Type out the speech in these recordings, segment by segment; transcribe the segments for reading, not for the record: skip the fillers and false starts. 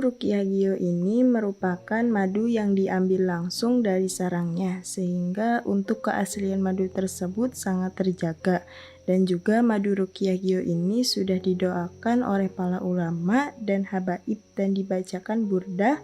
Ruqyah Gio ini merupakan madu yang diambil langsung dari sarangnya, sehingga untuk keaslian madu tersebut sangat terjaga. Dan juga madu Ruqyah Gio ini sudah didoakan oleh para ulama dan habaib dan dibacakan burdah,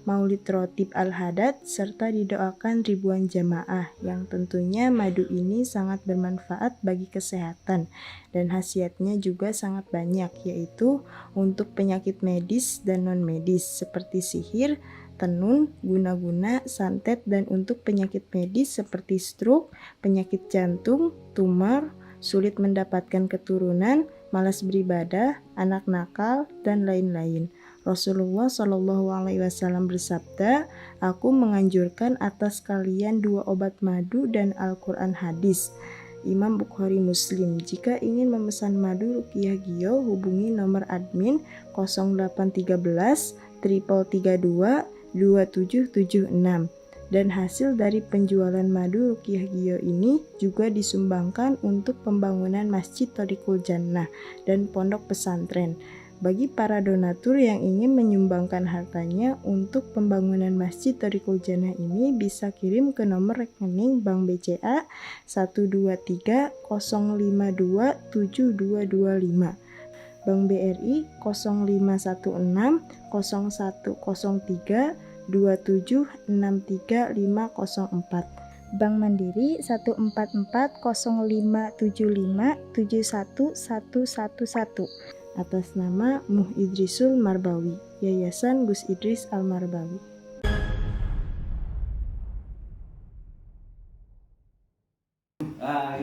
maulid rotib al-hadad, serta didoakan ribuan jamaah, yang tentunya madu ini sangat bermanfaat bagi kesehatan dan khasiatnya juga sangat banyak, yaitu untuk penyakit medis dan non-medis seperti sihir, tenun, guna-guna, santet, dan untuk penyakit medis seperti stroke, penyakit jantung, tumor, sulit mendapatkan keturunan, malas beribadah, anak nakal, dan lain-lain. Rasulullah Shallallahu Alaihi Wasallam bersabda, "Aku menganjurkan atas kalian 2 obat madu dan Al-Quran hadis." Imam Bukhari Muslim. Jika ingin memesan madu Ruqyah Gio, hubungi nomor admin 0813 332 2776. Dan hasil dari penjualan madu Ruqyah Gio ini juga disumbangkan untuk pembangunan Masjid Thoriqul Jannah dan pondok pesantren. Bagi para donatur yang ingin menyumbangkan hartanya untuk pembangunan Masjid Thoriqul Jannah ini bisa kirim ke nomor rekening Bank BCA 123 052 7225, Bank BRI 0516 0103 2763504, Bank Mandiri 1440575711111, atas nama Muh Idrisul Marbawi, Yayasan Gus Idris Al-Marbawi.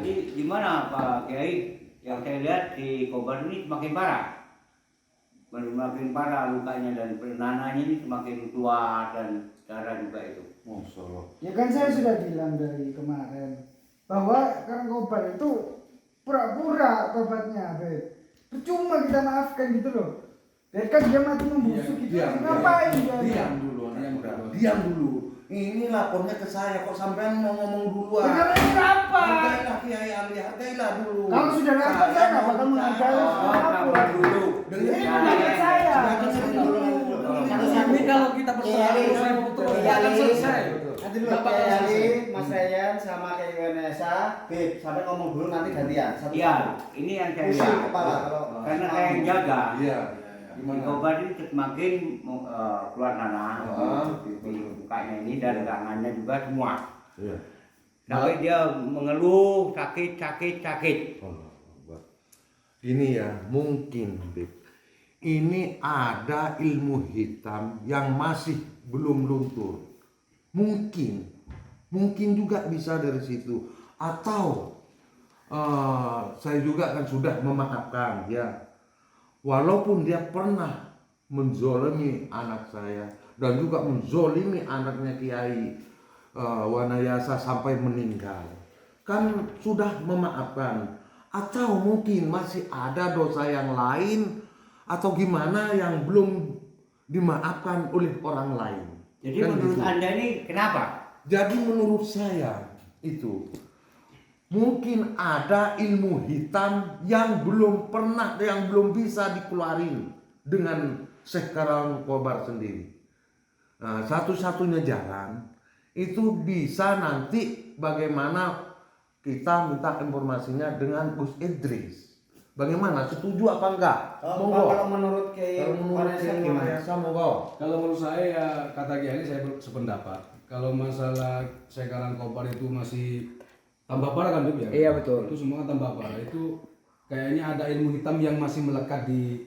Ini gimana Pak Kiai? Yang saya lihat di Kobar ini semakin parah. Semakin parah lukanya dan nananya ini semakin keluar dan darah juga itu. Masya Allah. Ya kan saya sudah bilang dari kemarin bahwa Kang Kobar itu pura-pura tobatnya, Beb. Percuma kita maafkan gitu loh. Biarkan dia mati membusuk gitu. Ngapain dia? Diam dulu. Ini lapornya ke saya, kok sampean mau ngomong duluan. Karena ini apa? Hargailah Kiai Ali, hargailah dulu. Kalau sudah lapor saya nggak bakal menghargai lapor dulu. Ini pendapat saya. Tapi kalau kita berserah saya putus, akan selesai. Nanti dulu Kiai Ali, Mas Ryan sama Kiai Vanessa, Beb, sampai ngomong dulu nanti gantian. Iya, ini yang saya Pusing lihat. kepala kalau Karena saya yang jaga. Iya. Di Kobar ini semakin keluar nanah, di mukanya ini dan tangannya juga semua. Iya. Sampai dia mengeluh sakit. Ini ya mungkin, Beb. Ini ada ilmu hitam yang masih belum luntur. Mungkin juga bisa dari situ. Atau saya juga kan sudah memaafkan ya. Walaupun dia pernah menzolimi anak saya dan juga menzolimi anaknya Kiai Wanayasa sampai meninggal, kan sudah memaafkan. Atau mungkin masih ada dosa yang lain atau gimana yang belum dimaafkan oleh orang lain. Jadi kan menurut gitu. Anda ini kenapa? Jadi menurut saya itu mungkin ada ilmu hitam yang belum bisa dikeluarin dengan Syekh Kang Kobar sendiri. Nah, satu-satunya jalan itu bisa nanti bagaimana kita minta informasinya dengan Gus Idris. Bagaimana? Setuju apa enggak? kalau menurut Kiai Vanessa gimana? Kalau menurut saya ya kata Kiai saya sependapat. Kalau masalah sekarang Kobar itu masih tambah parah kan, Bib ya? Iya betul. Itu semua tambah parah. Itu kayaknya ada ilmu hitam yang masih melekat di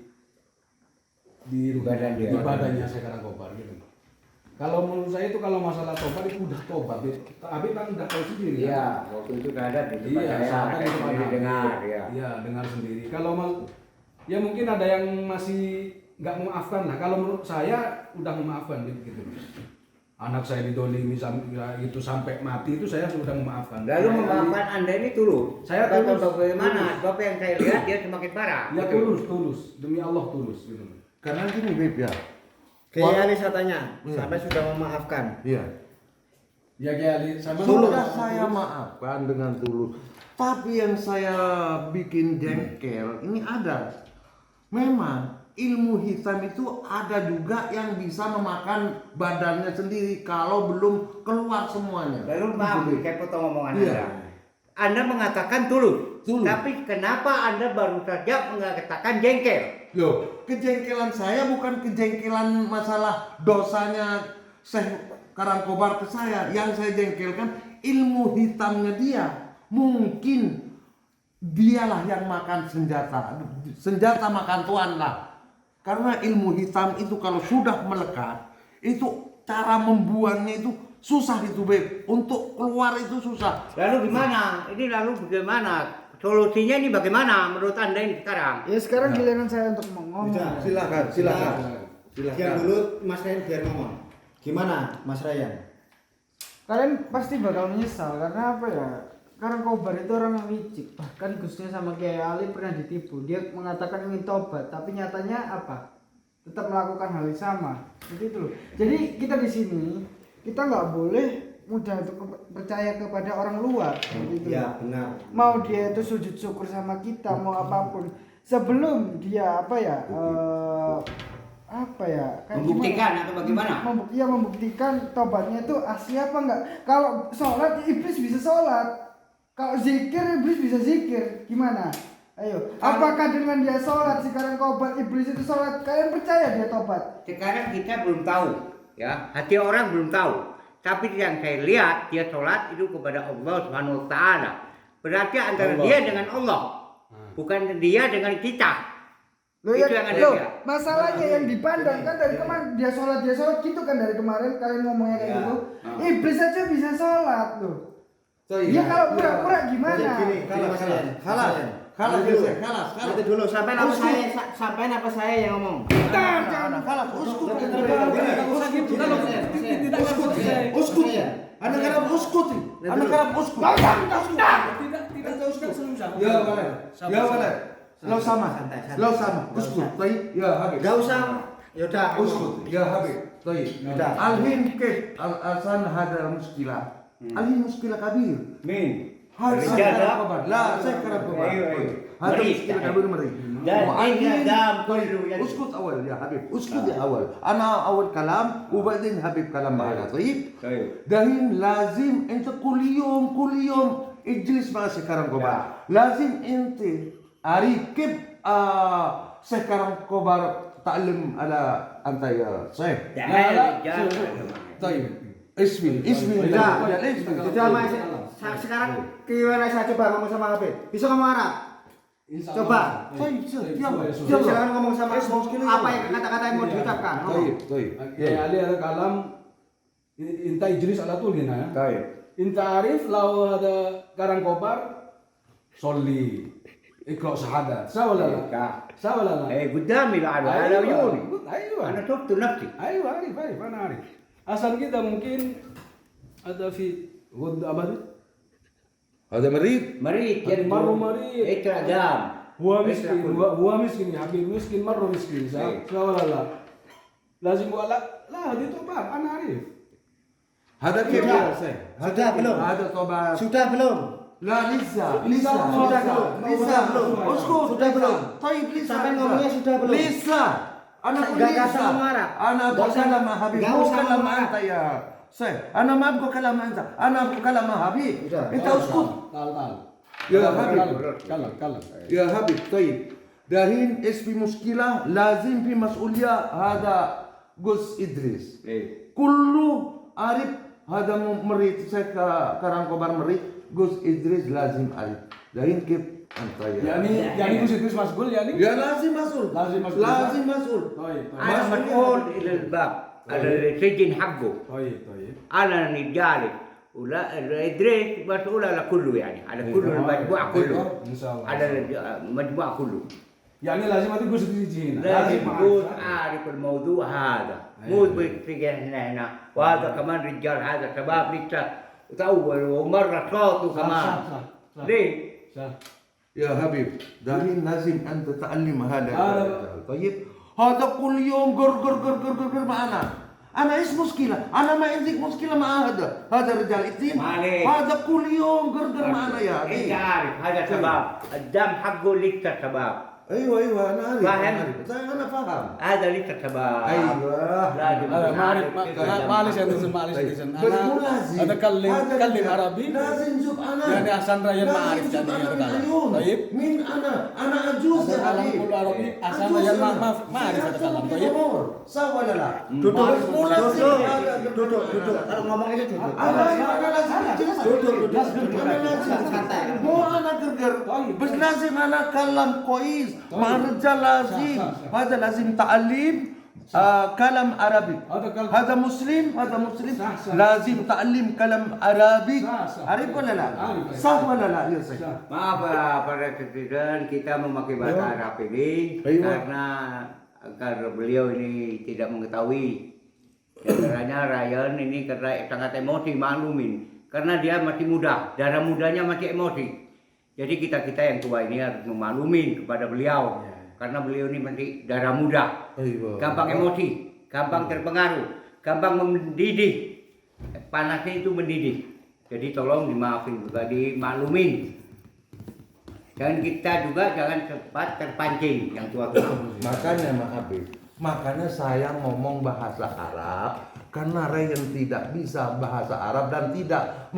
badannya sekarang Kobar gitu. Kalau menurut saya itu kalau masalah tobat itu udah tobat, tapi kan udah tahu sendiri. Iya, waktu itu udah ada di tempat Iya, saya sendiri dengar ya. Iya, dengar sendiri. Kalau ya mungkin ada yang masih nggak memaafkan. Nah, kalau menurut saya udah memaafkan gitu. Anak saya didolimi itu sampai mati itu saya sudah memaafkan. Lalu memaafkan Anda ini tulus. Saya tahu tulus. bagaimana? Sebab yang saya lihat dia semakin parah. Ya tulus, demi Allah tulus gitu. Karena gini, Beb ya. Kiai Ali saya tanya, sampai sudah memaafkan. Iya. Ya Kiai Ali, sama Sudah saya maafkan dengan tulus. Tapi yang saya bikin jengkel ini ada. Memang ilmu hitam itu ada juga yang bisa memakan badannya sendiri kalau belum keluar semuanya. Lalu maaf, Gitu. saya potong omongan Iya. Anda. Anda mengatakan tulus, Tulus. tapi kenapa Anda baru saja mengatakan jengkel? Loh, kejengkelan saya bukan kejengkelan masalah dosanya Syekh Karangkobar ke saya. Yang saya jengkelkan ilmu hitamnya dia. Mungkin dialah yang makan senjata. Senjata makan tuan lah. Karena ilmu hitam itu kalau sudah melekat, itu cara membuangnya itu susah itu, Beb. Untuk keluar itu susah. Lalu gimana? Ini lalu bagaimana? Solusinya ini bagaimana menurut Anda ini sekarang? Ya sekarang giliran saya untuk ngomong. Udah. Silakan. Yang dulu Mas Ryan biar ngomong. Gimana Mas Ryan? Kalian pasti bakal menyesal karena apa ya? Karangkobar itu orang yang licik. Bahkan Gusnya sama Kiai Ali pernah ditipu. Dia mengatakan ingin tobat, tapi nyatanya apa? Tetap melakukan hal yang sama. Seperti itu loh. Jadi kita di sini kita nggak boleh mudah untuk percaya kepada orang luar. Seperti itu. Ya benar. Mau dia itu sujud syukur sama kita, mau apapun. Sebelum dia apa ya? Kayak Membuktikan atau bagaimana? Membuktikan tobatnya itu asli apa enggak. Kalau sholat iblis bisa sholat, kalau zikir iblis bisa zikir. Gimana? Ayo, apakah dengan dia sholat sekarang Karangkobar iblis itu sholat, kalian percaya dia tobat? Sekarang kita belum tahu, ya, hati orang belum tahu. Tapi yang saya lihat dia sholat itu kepada Allah Subhanahu Wa Taala. Berarti antara Allah. dia dengan Allah, bukan dia dengan kita. Loh, Itu yang ada dia. masalahnya yang dipandang kan dari kemarin dia sholat gitu kan dari kemarin kalian ngomongnya kayak Ya. gitu. Iblis aja bisa sholat loh. So, Dia kalau pura-pura gimana? Gini, Mas Ryan. Kalah dulu. saya, kalas. Nanti dulu sampai apa saya yang ngomong. Kalah, uskut. Uskut. Anak karam uskut. Anak karam uskut. Ya, boleh. Lo sama. Uskut. Baik. Ya, habis. Gak usah. Yaudah. Uskut. Ya, habis. Baik. Yaudah. Alhin ke al-asan hada muskilah. Alhin muskilah kabir. Min. Harus Rijal, saya kabar. Lah, saya kabar. Ayo. Hada Mari. muskilah kabir mari. Dan وبعدين- ini dam kullu طيب yang اسكت اول يا حبيب اسكت يا اول انا اول كلام وبعدين حبيب كلام معنا طيب دحين لازم انت كل يوم اجلس مع سكران كبار لازم انت اريد كيف سكران كبار تعلم على انت يا صحيح طيب اسمي Tidak. يا اسمي Tidak, Mas. Sekarang gimana saya coba ngomong sama Habib? Bisa ngomong Arab? Coba. طيب يلا Silakan ngomong sama apa yang kata-kata yang mau diucapkan. Ngomong. طيب Kiai Ali ada kalam inta ijlis ala tul hina ya. Inta arif lau ada Karangkobar solli ikra syahadat. Sawa la la. Sawa la la. قدامي على عيوني Aywa. انا شفت نفسي Aywa, arif, ana arif. Asal kita mungkin ada fi ghud apa itu? هذا مريض مريض يعني مرة مريض. اقرا دام Huwa miskin, huwa miskin ya habib miskin marro miskin. Sawa la la. Lazim wala la di tobat ana arif. هذا كيف Sudah. يا سيد؟ Sudah belum? هذا طبعا Sudah belum? لا لسه Sudah belum? لسه belum? اسكت Sudah belum? طيب لسه Sampai ngomongnya sudah belum? لسه انا اقول Nggak usah لسه ngomong Arab. انا Nggak usah. بكلم مع حبيب Nggak مو usah كلام ngomong انت يا سيد انا ما ابغى كلام انت انا ابغى كلام مع حبيب Udah. انت اسكت Tal. يا حبيب Kalam. يا حبيب طيب دحين ايش في مشكله لازم في مسؤوليه هذا جوز ادريس كله عارف هذا مريض saya Karangkobar مريض جوز ادريس لازم عارف دحين كيف انت Yani Gus Idris masgul yani. يا لازم مسؤول لازم مسؤول. لازم مسؤول Toyib. انا مسؤول الى الباب على السجن حقه Toyib. انا جالس ولا ادريس مسؤول على كله يعني على كل المجموع كله Insyaallah. على المجموع كله Yani lazim ada Gus Idris hina. لازم يكون عارف الموضوع هذا مو بيتجه هنا وهذا كمان رجال هذا شباب لسه تأول ومرة صوته كمان صح. ليه؟ يا حبيب دحين لازم انت تعلم هذا هذا- طيب هذا كل يوم قر معنا انا ايش مشكله انا ما عندي مشكله مع هذا الرجال اثنين معليش. هذا كل يوم قر معنا يا انت حبيب عارف هذا شباب الدم حقه لسه شباب Ayo, anak Arif. Paham? Saya anak paham. Ada li tertabah. Ayo. معلش يا نزل معلش يا نزل انا اتكلم عربي لازم شوف انا يعني عشان ريان ما عارف لازم يعني شوف أنا اتكلم بالعيون. طيب مين انا عجوز يا اتكلم حبيبي كله عربي عشان عجوز ريان أنا. ما عارف Saya اتكلم tuh طيب umur. Sah wala la. Duduk. Harus mulai sih. Duduk. Kalau ngomong itu duduk. Ana lazim Duduk. Ana lazim. Santai. Mau anak gerger. Bas lazim anak kalam kois. Marja lazim. Hada lazim ta'lim كلام عربي هذا مسلم لازم تعلم كلام عربي عارف ولا لا صح ولا لا يا سيد Maaf para netizen, kita memakai bahasa Arab ini Ayo. karena beliau ini tidak mengetahui. Caranya Ryan ini karena sangat emosi, maklumin. Karena dia masih muda, darah mudanya masih emosi. Jadi kita yang tua ini harus memaklumin kepada beliau. Karena beliau ini masih darah muda, gampang emosi, gampang terpengaruh, gampang mendidih. Panasnya itu mendidih. Jadi tolong dimaafin juga, dimaklumin. Dan kita juga jangan cepat terpancing yang tua-tua. Makanya makanya saya ngomong bahasa Arab karena Ryan tidak bisa bahasa Arab dan tidak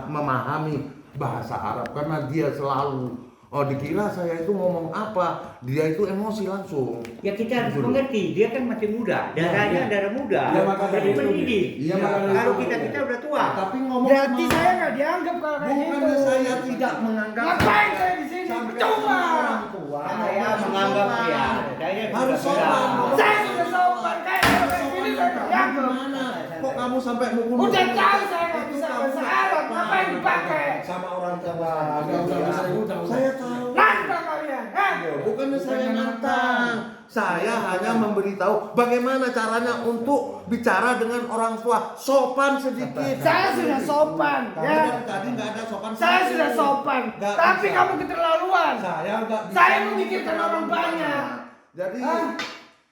memahami bahasa Arab karena dia selalu dikira saya itu ngomong apa, dia itu emosi langsung. Ya kita harus mengerti, dia kan masih muda, darahnya darah muda, Ya, makanya jadi itu. mendidih. Iya, Kalau kita udah tua. Tapi ngomong Berarti sama- saya nggak dianggap kalau kayak gitu. bukannya saya tidak menganggap Ngapain saya di sini? sampai Percuma. orang tua. Saya menganggap dia, saya Harus sudah sopan. bilang. Saya sudah sopan kayak kayak gini saya nggak dianggap. Gimana? Kok kamu sampai mukul? Udah tahu saya nggak bisa bahasa Arab, ngapain dipakai? Sama orang tua. udah. Saya tahu. Nantang kalian, hah? Bukannya saya nantang. Saya hanya memberitahu bagaimana caranya untuk bicara dengan orang tua. Sopan sedikit. Saya sudah sopan, Kamu ya. kan tadi nggak ada sopan. Saya sudah sopan, Nggak tapi bisa. kamu keterlaluan. Saya nggak bisa. Saya memikirkan orang banyak. Jadi, Hah?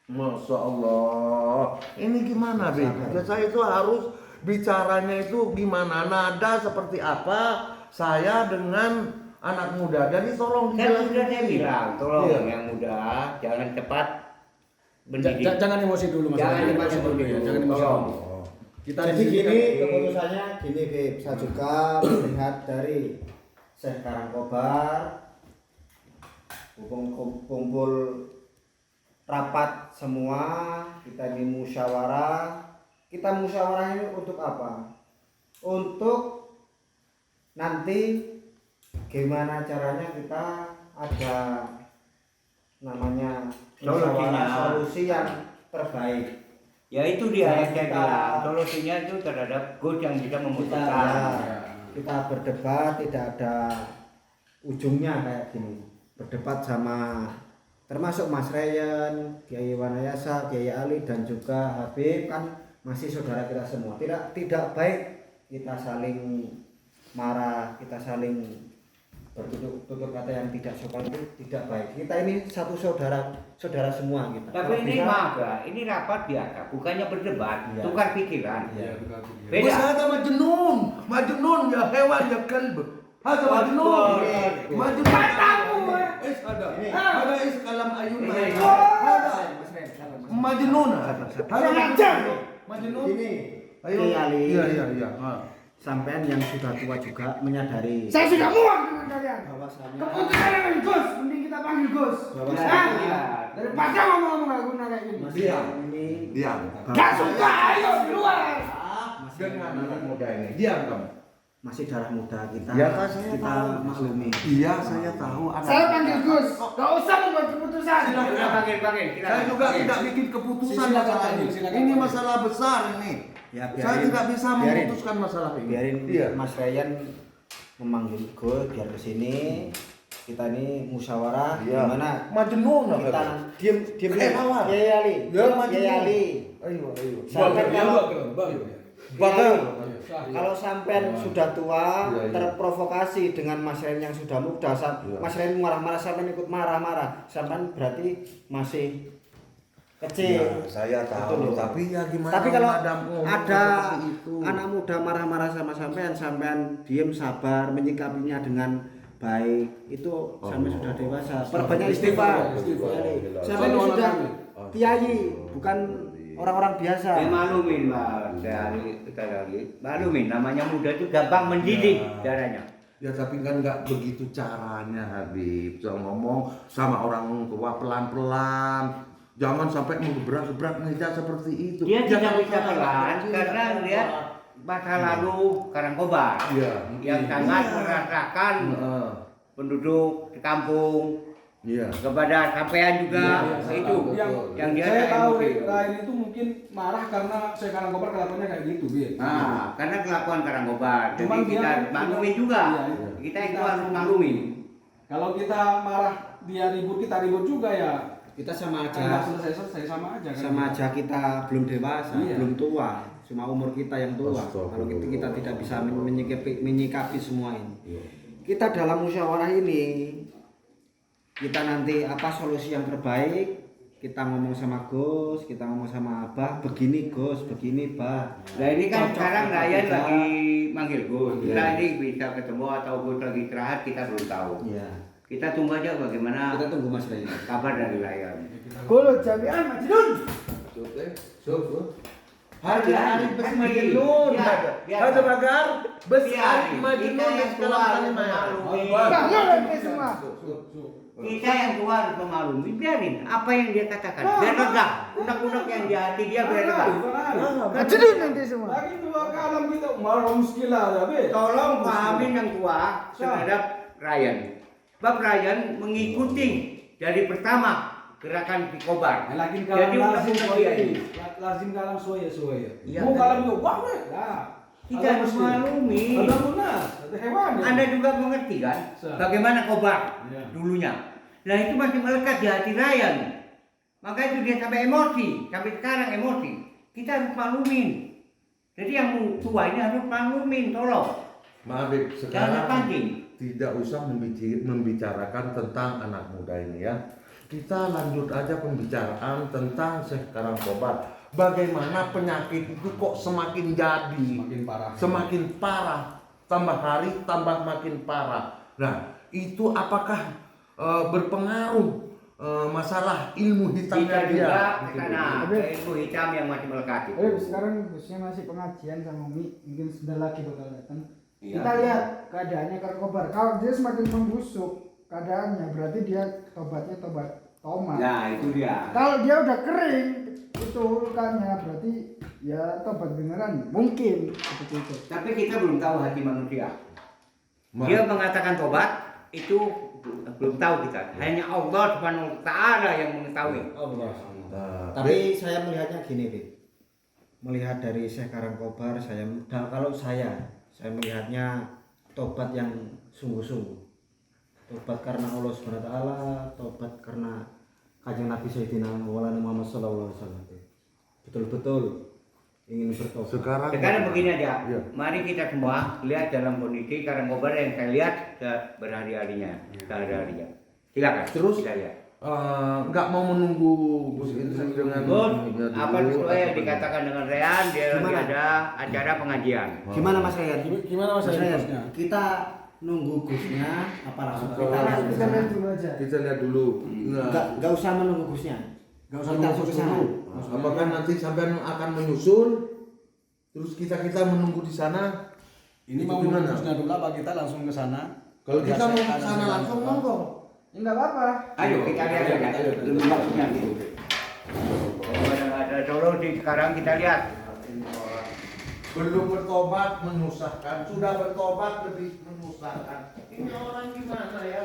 Masya Allah, ini gimana, Bi? Saya itu harus bicaranya itu gimana, nada seperti apa saya dengan anak muda. Jadi tolong Kan sudah saya bilang, tolong Iya. yang muda jangan cepat mendidik. Jangan emosi dulu mas. Jangan emosi dulu. Jangan emosi Tolong. dulu. Kita Jadi di sini gini kan- keputusannya gini Bib, saya juga melihat dari Syekh Karangkobar kumpul rapat semua, kita ini musyawarah. Kita musyawarah ini untuk apa? Untuk nanti gimana caranya kita ada namanya musyawarah solusi yang terbaik. Ya itu dia yang saya Kita- bilang, solusinya itu terhadap Gus yang bisa Kita, memutuskan. kita berdebat tidak ada ujungnya kayak gini. Berdebat sama termasuk Mas Ryan, Kiai Wanayasa, Kiai Ali dan juga Habib kan masih saudara kita semua. Tidak baik kita saling marah, kita saling bertutur kata yang tidak sopan, itu tidak baik. Kita ini satu saudara semua kita. Tapi Kalau ini bisa- maaf ya, ini rapat biasa, bukannya berdebat, Iya. tukar pikiran. Iya. Bos Beda. hada majnun ya hewan ya kalb. Hada majnun. Majnun. Matamu, Is ada. Ini. Ada is kalam ayun. Ini. Hada majnun. Kurang ajar. Majnun. Ini Ayo. Kiai Ali. Iya. Sampean yang sudah tua juga menyadari Saya sudah muak dengan kalian. bahwasannya Keputusan dengan Gus, mending kita panggil Gus. Bahwa- Hah? Iya. Daripada ngomong-ngomong gak guna kayak gini. Mas Diam. Ryan ini Diam. Gak suka, ayo di luar. Dengan anak muda ini. Diam kamu. masih darah muda kita. Ya, Pak, saya kita tahu. maklumi. Iya, saya tahu. Saya panggil Gus. Gak usah membuat keputusan. Kita panggil. Saya juga tidak bikin keputusan Silakan, masalah ini. silakan. Ini masalah besar ini. Ya, Saya tidak bisa biarin. memutuskan masalah ini. Biarin Iya. Mas Ryan memanggil Gus biar kesini. Kita ini musyawarah Iya. gimana Majnun apa? kita diem lawan. Kiai Ali. Ya, majnun. Kiai Ali. Ayo. Sampai kalau Bakal. Kalau sampean sudah tua, Iya, iya. terprovokasi dengan Mas Ren yang sudah muda, Iya. Mas Ren marah-marah, sampean ikut marah-marah, sampean berarti masih kecil. Ya, saya tahu, Betul. tapi ya gimana? Tapi kalau Madam ngomong ada seperti itu. anak muda marah-marah sama sampean, sampean diem sabar menyikapinya dengan baik itu sampai sudah dewasa. Perbanyak Istighfar. istighfar. Istighfar. Sampai Sallu ala sudah Nabi. kiai, bukan orang-orang biasa. Ya maklumin Pak, kita lagi. Maklumin, namanya muda itu gampang mendidik caranya. Ya tapi kan nggak begitu caranya Habib. Jangan ngomong sama orang tua pelan-pelan. Jangan sampai menggebrak-gebrak meja seperti itu. Dia Jangan tidak bisa pelan karena lihat masa lalu Karangkobar Iya. yang sangat merasakan Heeh. penduduk di kampung Iya. kepada sampean juga itu yang dia saya ada tahu emosi. Rain itu mungkin marah karena saya Karangkobar kelakuannya kayak gitu, Bi. Nah, karena kelakuan Karangkobar, jadi Cuman kita dia- maklumin juga. Iya. Kita itu harus maklumin. Kalau kita marah dia ribut, kita ribut juga ya. Kita sama Nggak aja. selesai-selesai sama aja kan. Sama aja kita belum dewasa, Iya. belum tua. Cuma umur kita yang tua. Kalau kita tidak bisa menyikapi semua ini. Kita dalam musyawarah ini, kita nanti apa solusi yang terbaik, kita ngomong sama Gus, kita ngomong sama Abah, begini Gus, begini Bah. Nah ini kan Cocok sekarang apa Ryan tidak. lagi manggil Gus. Kita Iya. ini bisa ketemu atau Gus lagi istirahat kita belum tahu. Iya. Kita tunggu aja bagaimana Kita tunggu Mas Raya. kabar dari Ryan. Kulo jami'an Majnun. Hari-hari Kan Majnun. iya, biasa. Ada bagar besar Biarin. Majnun Kita yang tua harus memaklumi. Banyak lagi semua. Kita yang tua harus memaklumi. Biarin apa yang dia katakan. Biar lega. Unek-unek yang di hati dia biar lega. Majnun nanti semua. Lagi dua kalam kita marah muskilah ya, Bi. Tolong pahamin yang tua terhadap Ryan. Sebab Ryan mengikuti dari pertama gerakan Pikobar. Lagi Jadi kalam lazim unek-unek dia suaya. ini. Lazim kalam suaya. Iya, Mau kan? kalam itu wah, nah. Kita harus maklumi. Ada munas, ada hewan. ya. Anda juga mengerti kan Sah. bagaimana Kobar Iya. dulunya. Nah itu masih melekat di hati Ryan. Maka itu dia sampai emosi, sampai sekarang emosi. Kita harus maklumin. Jadi yang tua ini harus maklumin, tolong. Maaf Habib, Jangan sekarang pancing. tidak usah membicarakan tentang anak muda ini ya. Kita lanjut aja pembicaraan tentang Syekh Karangkobar. Bagaimana penyakit itu kok semakin jadi, Semakin parah. semakin parah, tambah hari tambah makin parah. Nah, itu apakah berpengaruh masalah ilmu hitamnya Kita dia? juga ke Gitu. sana, ke ilmu hitam yang masih melekat itu. Sekarang Gusnya masih pengajian sama Umi, mungkin sebentar lagi bakal datang. Iya. Kita lihat keadaannya Karangkobar. Kalau dia semakin membusuk keadaannya, berarti dia tobatnya tobat tomat. Nah itu dia. Kalau dia udah kering itu lukanya, berarti ya tobat beneran mungkin seperti itu. Tapi kita belum tahu hati manusia. Ma- Dia mengatakan tobat itu belum tahu kita. Hanya Allah Subhanahu wa taala yang mengetahui. Nah, Tapi saya melihatnya gini, Bib. Melihat dari Syekh Karangkobar, kalau saya melihatnya tobat yang sungguh-sungguh. Tobat karena Allah Subhanahu wa taala, tobat karena Kanjeng Nabi Sayyidina Muhammad sallallahu alaihi wasallam. Betul-betul ingin bertobat. sekarang Begini aja. Iya. Mari kita semua lihat dalam kondisi Karangkobar yang saya lihat berhari-harinya, sehari-harinya. Silakan. Terus? kita lihat. nggak mau menunggu Gus Idris dengan Gus, ininya dulu, apa sesuai yang atau dikatakan dengan Rehan, dia lagi Gimana? ada acara pengajian. Gimana Mas Ryan? Gimana Mas Ryan, Ryan? Gusnya? Kita nunggu Gusnya apa langsung Atau- kita lihat? Kita lihat dulu aja. kita lihat dulu. Nah, Enggak usah menunggu Gusnya. Enggak usah Kita nunggu langsung Gus ke sana. dulu. apakah nanti sampean akan menyusul? Terus kita menunggu di sana. Ini Itu mau gimana? Gusnya dulu apa kita langsung ke sana? Kalau kita Biasa mau ke ada sana jalan langsung apa? monggo. Ya enggak apa-apa. Ayo kita lihat aja. Ayo. Dulu waktunya gitu. Ada solusi sekarang kita lihat. Belum bertobat menyusahkan, sudah bertobat lebih menyusahkan. Ini orang gimana ya?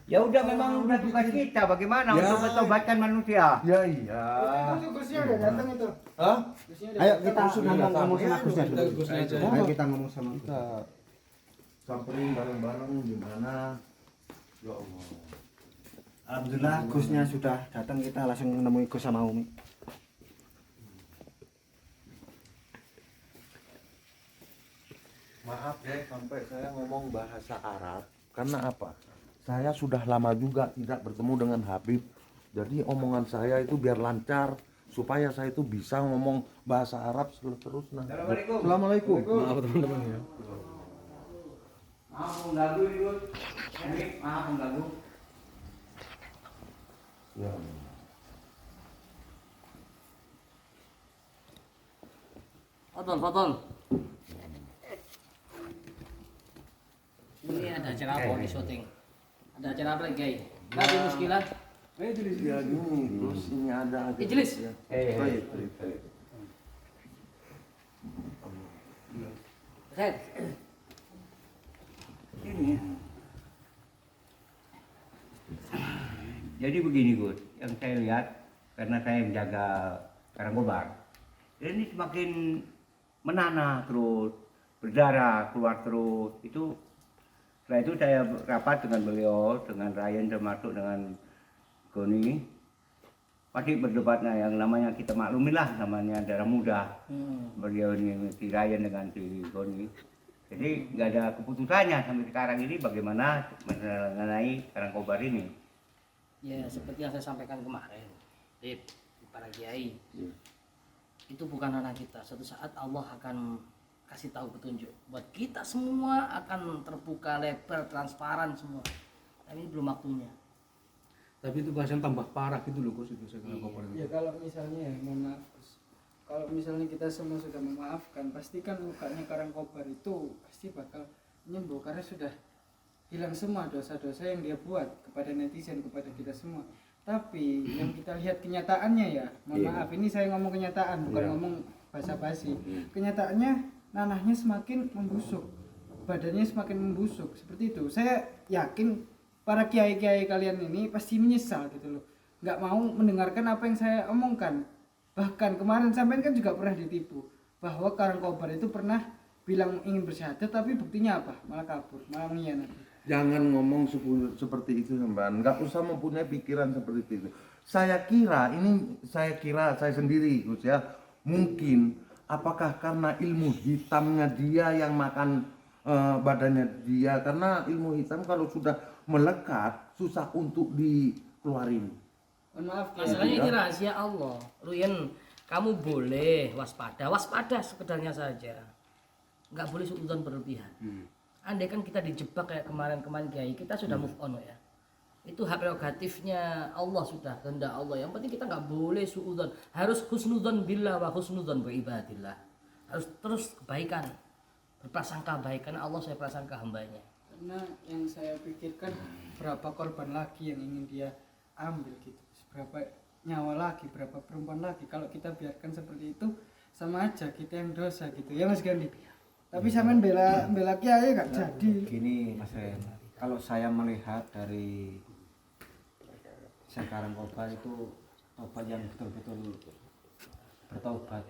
Ya udah memang udah tugas kita bagaimana Ya. untuk mentobatkan manusia. Ya iya. Itu Gusnya udah datang itu. Hah? Gusnya udah Ayo datang. kita ngomong sama Gusnya Kita dulu. Gusnya aja. Ayo kita ngomong sama Kita samperin bareng-bareng gimana? Ya Allah. Alhamdulillah Gusnya sudah datang, kita langsung menemui Gus sama Umi. Maaf ya sampai saya ngomong bahasa Arab. Karena apa? Saya sudah lama juga tidak bertemu dengan Habib. Jadi omongan saya itu biar lancar supaya saya itu bisa ngomong bahasa Arab terus. Nah. Assalamualaikum. Assalamualaikum. Maaf teman-teman ya. Maaf mengganggu ini, Gus. Maaf mengganggu. Ya. Fadol. Ini ada acara apa di syuting? Ada acara apa lagi, Kiai? Lagi muskilah. Ya gini, terus ini ada. Ijlis. Baik. Ustaz. Ini. Jadi begini Gus, yang saya lihat karena saya menjaga Karangkobar, ini semakin menanah terus, berdarah keluar terus. Itu setelah itu saya rapat dengan beliau, dengan Ryan termasuk dengan Goni. Pasti berdebatnya yang namanya kita maklumin lah, namanya darah muda. Beliau ini si Ryan dengan si Goni. Jadi nggak ada keputusannya sampai sekarang ini bagaimana mengenai Karangkobar ini. Ya, seperti yang saya sampaikan kemarin, para kiai. Itu bukan ranah kita. Suatu saat Allah akan kasih tahu petunjuk. Buat kita semua akan terbuka lebar, transparan semua. Tapi ini belum waktunya. Tapi itu bahasan tambah parah gitu loh Gus, itu saya kira Ya kalau misalnya ya, mohon maaf Gus. Kalau misalnya kita semua sudah memaafkan, pastikan lukanya Karangkobar itu pasti bakal menyembuh karena sudah hilang semua dosa-dosa yang dia buat kepada netizen, kepada kita semua. Tapi yang kita lihat kenyataannya ya, mohon maaf ini saya ngomong kenyataan bukan ngomong basa-basi. Kenyataannya nanahnya semakin membusuk, badannya semakin membusuk seperti itu. Saya yakin para kiai-kiai kalian ini pasti menyesal gitu loh, nggak mau mendengarkan apa yang saya omongkan. Bahkan kemarin sampean kan juga pernah ditipu bahwa Karangkobar itu pernah bilang ingin bersyahadat tapi buktinya apa? Malah kabur, malah mengkhianati. Jangan ngomong seperti itu sampean. Nggak usah mempunyai pikiran seperti itu. Saya kira saya sendiri Gus ya. Mungkin apakah karena ilmu hitamnya dia yang makan badannya dia, karena ilmu hitam kalau sudah melekat susah untuk dikeluarin. Mohon maaf Masalahnya ini rahasia Allah. Ruyen, kamu boleh waspada sekedarnya saja. Nggak boleh suudzon berlebihan. Andai kan kita dijebak kayak kemarin-kemarin Kiai, kita sudah move on ya. Itu hak prerogatifnya Allah, sudah kehendak Allah. Yang penting kita nggak boleh suudzon. Harus husnudzon billah wa husnudzon bi ibadillah. Harus terus kebaikan. Berprasangka baik karena Allah saya prasangka hambanya. karena yang saya pikirkan berapa korban lagi yang ingin dia ambil gitu, berapa nyawa lagi, berapa perempuan lagi. Kalau kita biarkan seperti itu sama aja kita yang dosa gitu ya Mas Gandhi. Tapi sampean bela kiai gak jadi. Gini Mas Ren, kalau saya melihat dari Karangkobar itu tobat yang betul-betul bertobat,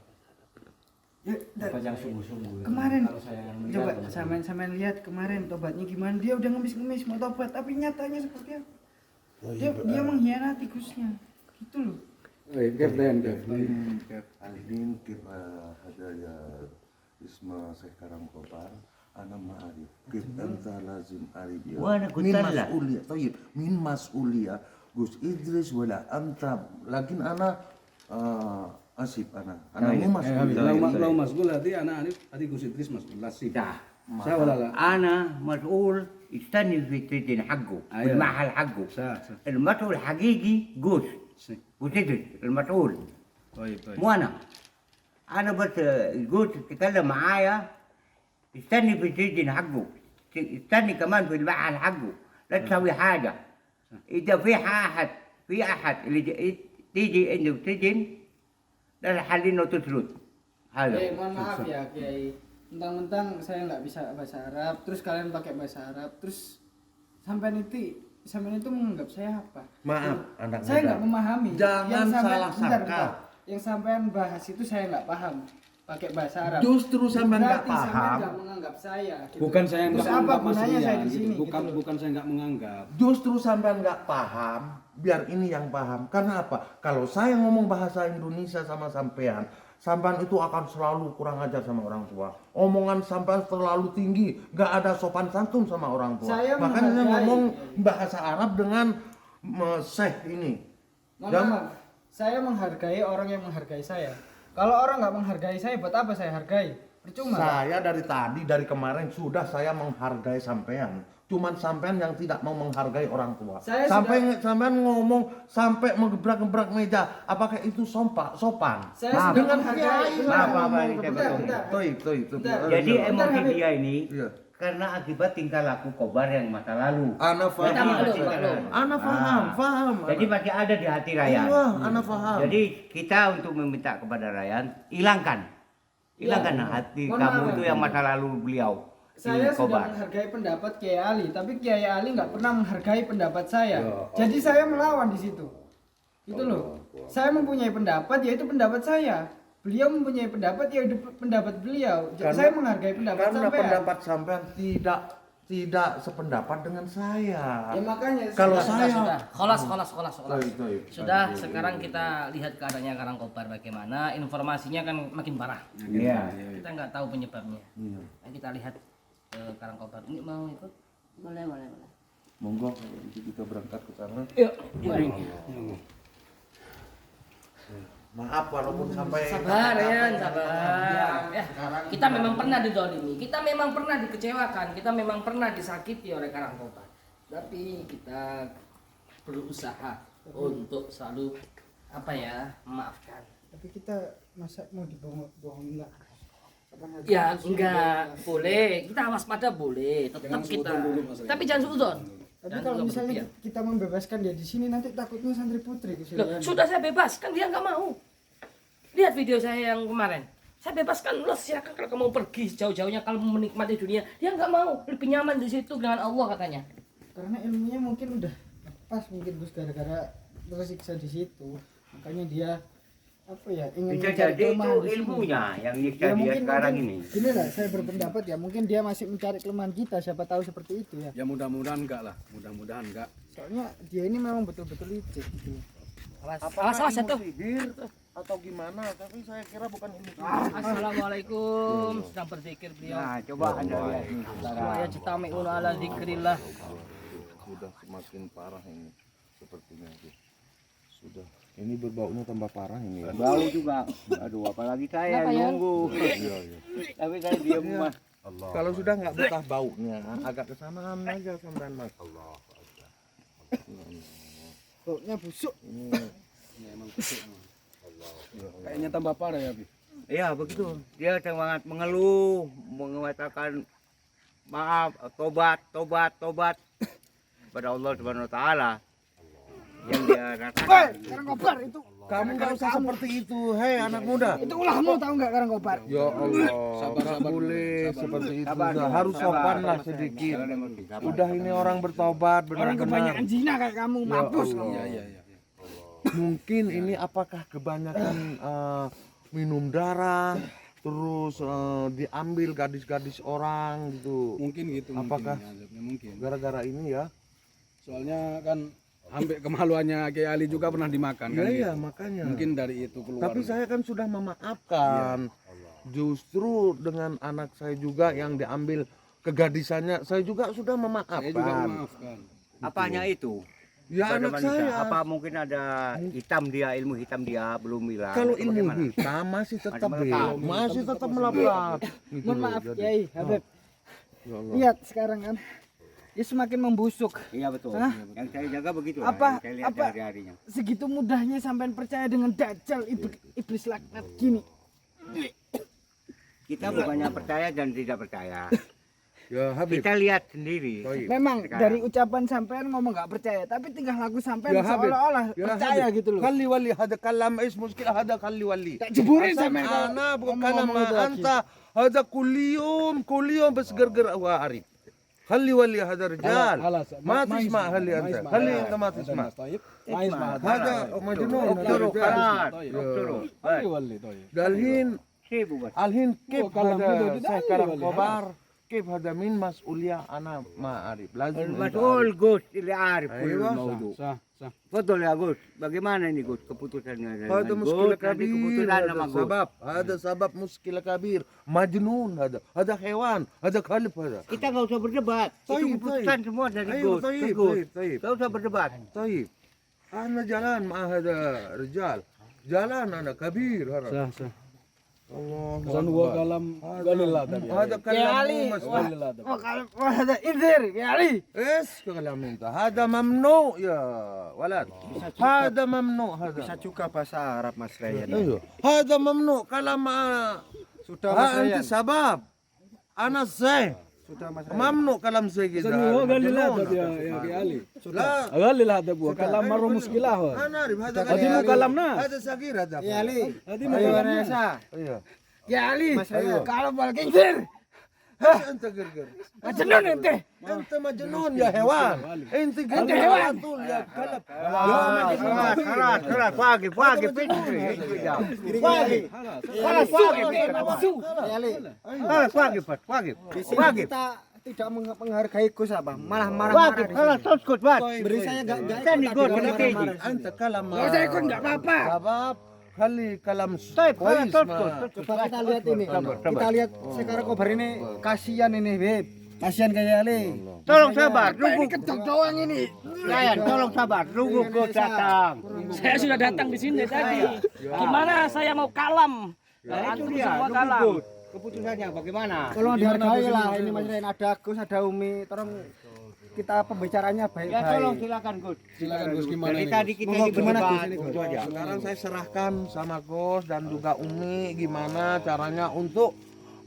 Ya, tobat yang sungguh-sungguh. kemarin Kalau saya yang melihat, coba sampean lihat kemarin tobatnya gimana, dia udah ngemis-ngemis mau tobat tapi nyatanya seperti apa? Dia mengkhianati Gusnya gitu loh. Alhin kita hadaya isma Karangkobar ana ma'arif kif anta lazim arif Wa ana min kuntallah. mas'uliyah tayyib min mas'uliyah Gus Idris wala anta lakin ana asif ana mu mas'uliyah Lau mas'ul hati anak Hanif hati Gus Idris mas'ul lasib. dah. Saya wala la. أنا مسؤول يستني في السجن حقه أيوة. والمعهل حقه Sa. المسؤول الحقيقي جوز وسجن المسؤول Baik. مو أنا بس جوز تتكلم معايا استني في السجن حقه استني كمان في المعهل حقه لا تسوي حاجة إذا في أحد اللي تيجي عنده سجن لا تحلين وتسرد هذا Mohon maaf ya Kiai, mentang-mentang saya nggak bisa bahasa Arab, terus kalian pakai bahasa Arab, terus sampean itu menganggap saya apa? Maaf, anak Saya muda. nggak memahami. Jangan salah sangka. Yang sampean bahas itu saya nggak paham pakai bahasa Arab. Justru sampean nggak Berarti sampean paham. nggak menganggap saya. Gitu. Bukan saya yang Terus nggak apa menganggap gunanya Mas saya Rian, di gitu. sini? Bukan gitu loh. bukan saya nggak menganggap. Justru sampean nggak paham, biar ini yang paham. Karena apa? Kalau saya ngomong bahasa Indonesia sama sampean itu akan selalu kurang ajar sama orang tua. Omongan sampean terlalu tinggi, nggak ada sopan santun sama orang tua. Saya Makanya saya menghargai. ngomong bahasa Arab dengan Syekh ini. Mohon Dan maaf, saya menghargai orang yang menghargai saya. Kalau orang nggak menghargai saya, buat apa saya hargai? Percuma. Saya dari kemarin sudah saya menghargai sampean. Cuman sampean yang tidak mau menghargai orang tua. Saya Sampean ngomong sampai menggebrak-gebrak meja. Apakah itu sopan? Saya Nah, sudah dengan menghargai. kiai Bentar, saya Maaf, ngomong ini seperti saya itu. potong. Itu. Bentar. Jadi Bentar, emosi Habib. dia ini Iya. karena akibat tingkah laku Kobar yang masa lalu. Ana Kita faham. maklum. Ana faham. Jadi masih ada di hati Ryan. Iya, ana faham. Jadi kita untuk meminta kepada Ryan, hilangkan hati Mohon kamu maaf, itu yang masa lalu beliau. Saya Ini sudah Kobar. menghargai pendapat Kiai Ali, tapi Kiai Ali nggak pernah menghargai pendapat saya. Ya, Jadi saya melawan di situ. Itu loh. Saya mempunyai pendapat, yaitu pendapat saya. Beliau mempunyai pendapat, yaitu pendapat beliau. Karena- Saya menghargai pendapat Karena sampean. pendapat sampean tidak sependapat dengan saya. Ya makanya Kalau Sudah, saya sudah. Kholas. Baik. Sudah, sekarang kita lihat keadaannya Karangkobar bagaimana. Informasinya kan makin parah. Iya. Kita nggak tahu penyebabnya. Nah, kita lihat Karangkobar. Ini mau ikut? Boleh. monggo kita berangkat ke sana. Yuk, mari. Maaf walaupun sampai Sabar ya, sabar. Ya, kita memang pernah didolimi, kita memang pernah dikecewakan, kita memang pernah disakiti oleh Karangkobar. Tapi kita berusaha untuk selalu memaafkan. Tapi kita masa mau dibohongin lah. Ya enggak boleh, kita waspada boleh, tetap kita. Tapi jangan suudzon. Tapi kalau misalnya kita membebaskan dia di sini, nanti takutnya santri putri Loh, kesian. sudah saya bebaskan, dia nggak mau. Lihat video saya yang kemarin. Saya bebaskan, lo silakan kalau kamu mau pergi jauh-jauhnya, kalau mau menikmati dunia. Dia nggak mau, lebih nyaman di situ dengan Allah katanya. Karena ilmunya mungkin udah pas mungkin Gus, gara-gara tersiksa di situ. Makanya dia ingin Bisa mencari jadi itu kelemahan di sini. ilmunya yang nyiksa Ya, dia sekarang ini. Gini lah, saya berpendapat ya, mungkin dia masih mencari kelemahan kita, siapa tahu seperti itu ya. Ya mudah-mudahan enggak lah, mudah-mudahan enggak. Soalnya dia ini memang betul-betul licik gitu. Awas jatuh. sihir atau gimana? Tapi saya kira bukan ini. Assalamualaikum, sedang berzikir beliau. Nah, coba Anda lihat ini. Ya jitami'un ala dzikrillah. Sudah semakin parah ini sepertinya. Sudah. Ini berbaunya tambah parah ini. Bau juga. Aduh, apalagi saya Kenapa, ya? nunggu. Tapi saya diam mas. Kalau sudah nggak betah baunya, agak kesanaan aja sampean mas. Baunya busuk. Kayaknya tambah parah ya, Bi. Iya begitu. Dia sangat mengeluh, mengatakan maaf, tobat pada Allah Subhanahu Wa Taala yang dia rasakan. Karangkobar itu. Kamu nggak usah seperti itu, hei anak muda. Itu ulahmu tahu nggak Karangkobar? Ya Allah, Sabar, nggak sabar. boleh Sabar. seperti itu. Sabar, Nah, sabar, harus sabar. sopan lah sedikit. Jangan emosi, sabar. Udah ini orang bertobat Orang benar-benar. kebanyakan zina kayak kamu, mampus Allah. kamu. Iya. Mungkin ini apakah kebanyakan minum darah, terus diambil gadis-gadis orang gitu. Mungkin gitu Apakah? mungkin. Gara-gara ini ya? Soalnya kan hampir kemaluannya Kiai Ali juga pernah dimakan kan. Iya, gitu. makanya. Mungkin dari itu keluar. Tapi saya kan sudah memaafkan. Justru dengan anak saya juga yang diambil kegadisannya, saya juga sudah saya juga memaafkan. memaafkan. Apanya itu? Ya Pada anak wanita. saya. Apa mungkin ada ilmu hitam dia belum bilang? Kalau atau ilmu bagaimana? hitam masih tetap Masih melekat. masih tetap melekat. Gitu Mohon loh, maaf jadi. Kiai, Habib. Ya Allah. Lihat sekarang kan. Dia semakin membusuk. Iya betul. Hah? Yang saya jaga begitu. Apa- yang saya lihat apa- hari-harinya. Segitu mudahnya sampai percaya dengan dajjal iblis laknat gini. Kita bukannya percaya dan tidak percaya. Ya Habib. Kita lihat sendiri. Baik. Memang Sekarang. dari ucapan sampean ngomong nggak percaya, tapi tingkah laku sampean Ya Habib. seolah-olah Ya percaya Habib. gitu loh. Kali wali hada kalam is muskil hada kali wali. Tak jeburin Asal sampean kalau ana bukan ngomong-ngomong kalam itu lagi. anta hada kulliyum bas gerger wa arif. خلي ولي هذا رجال ما تسمع خلي انت خلي انت ما تسمع هذا مجنون هذا Ukturu, رجال kalat. Ukturu. Baik. الحين Sibuk bos. الحين كيف كلام هذا كده ده سيكرم أولي كبار كيف هذا من مسؤولية أنا ما أعرف لازم أنت Betul Gus, ini Arif Ayo. Maudu. Sah. Betul ya Gus. Bagaimana ini Gus keputusannya? هذا Gus, مشكلة nanti كبير keputusan هذا sama Gus. سبب هذا سبب مشكلة كبير مجنون هذا حيوان هذا كلب هذا Kita nggak usah berdebat. Itu Taib, keputusan taib. semua dari أيوة Gus. طيب Gus. طيب طيب Nggak usah berdebat. طيب أنا جلان مع هذا رجال جلان أنا كبير هذا Sah. Kesan gua kalam galillah tadi. هذا كلام مو مسموح. Galillah tadi. هذا انذر يا علي. ايش كلام انت؟ هذا ممنوع يا ولد. هذا ممنوع هذا. Bisa juga bahasa Arab Mas Ryan. ايوه هذا ممنوع كلام Sudah Mas انت Ryan. سباب انا زين Sudah Mas Ryan. ممنوع كلام زي Kesan كذا gua galillah مجنون. tadi ya Ki Ali. لا Galillah tadi gua kalam maru muskilah. انا اعرف هذا Tadi mu kalam nas. هذا صغير هذا Ya Ali. Tadi Ayo Vanessa. ايوه يا علي Mas Ryan. kalau balik انذر. ايش انت قرقر مجنون انت. انت مجنون يا حيوان انت أنت حيوان. طول يا كلب خلاص واقف واقف واقف خلاص واقف. Ya Ali. خلاص واقف واقف Di sini واقف kita tidak menghargai Gus Abah, malah واقف marah-marah. di خلاص sini. اسكت بس Beri saya enggak Kan ikut ikut, tadi, kena keji. marah-marah. انت كلام Nggak usah ikut, nggak apa-apa. شباب خلي كلام طيب كويس خلاص ما اسكت Coba kita lihat ini. Sabar, sabar. Kita lihat sekarang kobar ini kasihan ini, Beb. Kasihan kayak Ali. tolong sabar Ini tunggu ketok doang ini. Ryan tolong sabar tunggu gue datang Saya sudah datang di sini tadi. Gimana saya mau kalam? Antum semua kalam. keputusannya bagaimana Tolong dihargai lah ini Mas Ryan, ada Gus, ada Umi. Tolong kita pembicaranya ya baik-baik. tolong silakan Gus Silakan Gus gimana dari ini? tadi kita Monggo, ini gimana, Gus, berdebat ini, Gus? itu aja sekarang saya serahkan sama Gus dan juga Umi gimana caranya untuk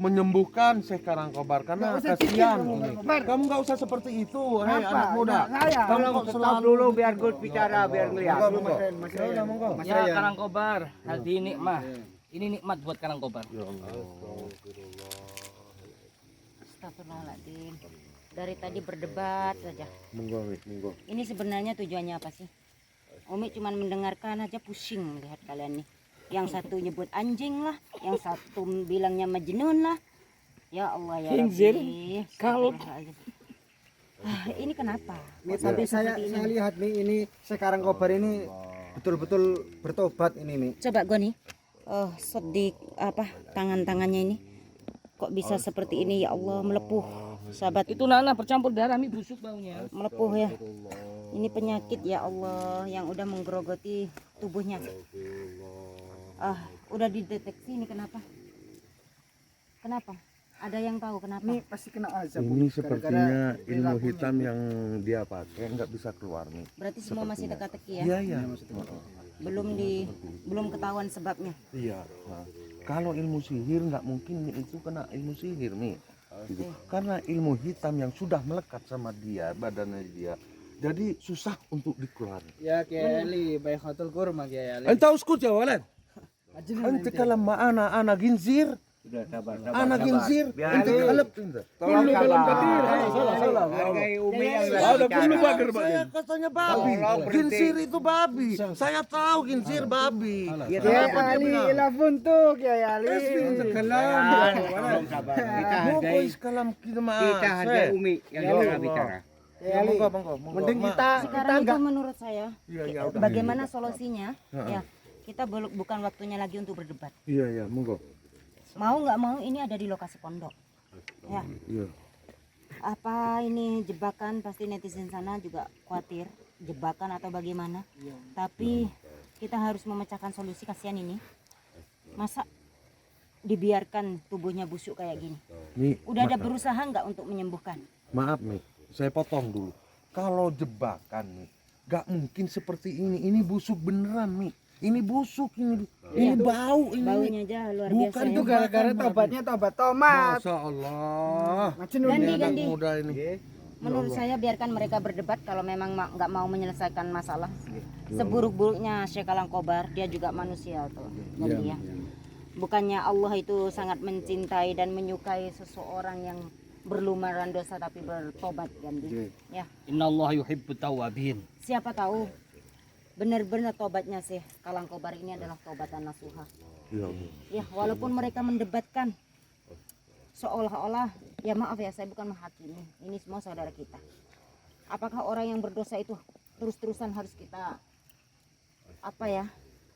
menyembuhkan Syekh Karangkobar karena kasihan ini. Kamu nggak usah seperti itu, hei anak muda. Kamu tolong kok stop selalu dulu biar Gus bicara biar ngeliat Monggo, monggo. Ya udah, monggo. Mas Ya Ryan. Karangkobar, hadi nikmah. Ini nikmat buat Karangkobar. Astagfirullahaladzim. Dari tadi berdebat saja. Monggo, monggo. Ini sebenarnya tujuannya apa sih? Umi cuma mendengarkan aja pusing lihat kalian nih. Yang satu nyebut anjing lah, yang satu bilangnya majnun lah. Ya Allah ya Khinzir. Rabbi. Kalau- Astagfirullahaladzim. Ini kenapa? Nih, tapi saya lihat nih ini sekarang kobar ini betul-betul bertobat ini nih. Coba gue nih. Oh, sedih apa tangan-tangannya ini. Kok bisa seperti ini ya Allah, melepuh. Sahabat Itu Nana bercampur darah, mi busuk baunya. melepuh ya. Ini penyakit ya Allah yang udah menggerogoti tubuhnya. Udah dideteksi ini kenapa? Kenapa? Ada yang tahu kenapa? Ini pasti kena azab. Ini Bu. sepertinya Gara-gara ilmu perilakunya. hitam yang dia pakai nggak bisa keluar nih. Berarti semua masih teka-teki ya. Iya, iya. Belum ketahuan sebabnya. Iya. Nah, kalau ilmu sihir nggak mungkin itu kena ilmu sihir nih. Gitu. Karena ilmu hitam yang sudah melekat sama dia, badannya dia. Jadi susah untuk dikeluarin. Ya Kiai Ali, baik hotel kurma Kiai Ali. Anta uskut ya walad. Anta kalam ma ana ginzir. sudah sabar Ana ginzir. biar Anta kalab anta. Kullu kalam kadir. Salah. hargai umi yang Ada kullu bakar Saya katanya babi. Ginzir itu babi. Saya tahu ginzir babi. Kiai Ali ilafun tuh Kiai Ali. tolong sabar kita hargai Mokos kalam kita kita hargai umi yang bicara bicara Kiai Ali. Mending kita Sekarang itu menurut saya Iya, udah. bagaimana solusinya? Ya, kita bukan waktunya lagi untuk berdebat. Iya, monggo. Mau nggak mau ini ada di lokasi pondok. Ya, Iya. apa ini jebakan, pasti netizen sana juga khawatir jebakan atau bagaimana. Tapi kita harus memecahkan solusi, kasihan ini. Masa dibiarkan tubuhnya busuk kayak gini? Nih, Udah ada berusaha nggak untuk menyembuhkan? maaf nih, saya potong dulu. Kalau jebakan nih, gak mungkin seperti ini. Ini busuk beneran nih. Ini busuk ini. Ini bau ini. Baunya aja luar Bukan biasa ya. Itu gara-gara tobatnya tobat tomat. Masya Allah. Majnun. Ganti, Anak ganti. muda ini. Menurut saya biarkan mereka berdebat kalau memang nggak mau menyelesaikan masalah. Seburuk-buruknya Syekh Alangkobar, dia juga manusia tuh. Ganti ya. Bukannya Allah itu sangat mencintai dan menyukai seseorang yang berlumuran dosa tapi bertobat, ganti. Ya, Innallaha yuhibbut tawwabin. siapa tahu benar-benar tobatnya Syekh Kalangkobar ini adalah tobatan nasuha. Ya Allah. Ya, walaupun mereka mendebatkan seolah-olah, ya maaf ya, saya bukan menghakimi. Ini semua saudara kita. Apakah orang yang berdosa itu terus-terusan harus kita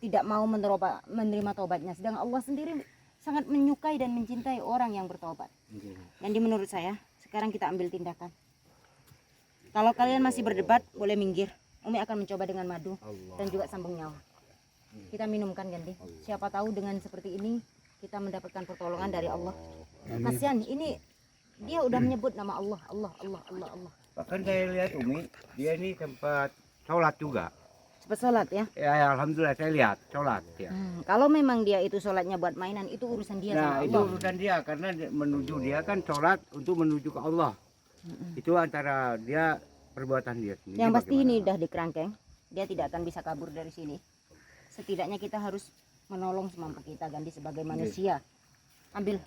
tidak mau menerima tobatnya, sedang Allah sendiri sangat menyukai dan mencintai orang yang bertobat. Jadi menurut saya sekarang kita ambil tindakan. Kalau kalian masih berdebat, boleh minggir. Umi akan mencoba dengan madu dan juga sambung nyawa. Kita minumkan, ganti. Siapa tahu dengan seperti ini kita mendapatkan pertolongan dari Allah. Kasihan ini dia udah menyebut nama Allah, Allah, Allah, Allah, Allah. Bahkan saya lihat Umi, dia ini sempat sholat juga. Cepat sholat ya. Ya, alhamdulillah saya lihat sholat ya. Kalau memang dia itu sholatnya buat mainan, itu urusan dia Nah sama itu Allah. urusan dia karena menuju dia kan sholat untuk menuju ke Allah. Itu antara dia perbuatan dia sendiri. Yang pasti bagaimana? ini udah di kerangkeng, dia tidak akan bisa kabur dari sini. Setidaknya kita harus menolong semampu kita, Gandhi sebagai manusia. Ambil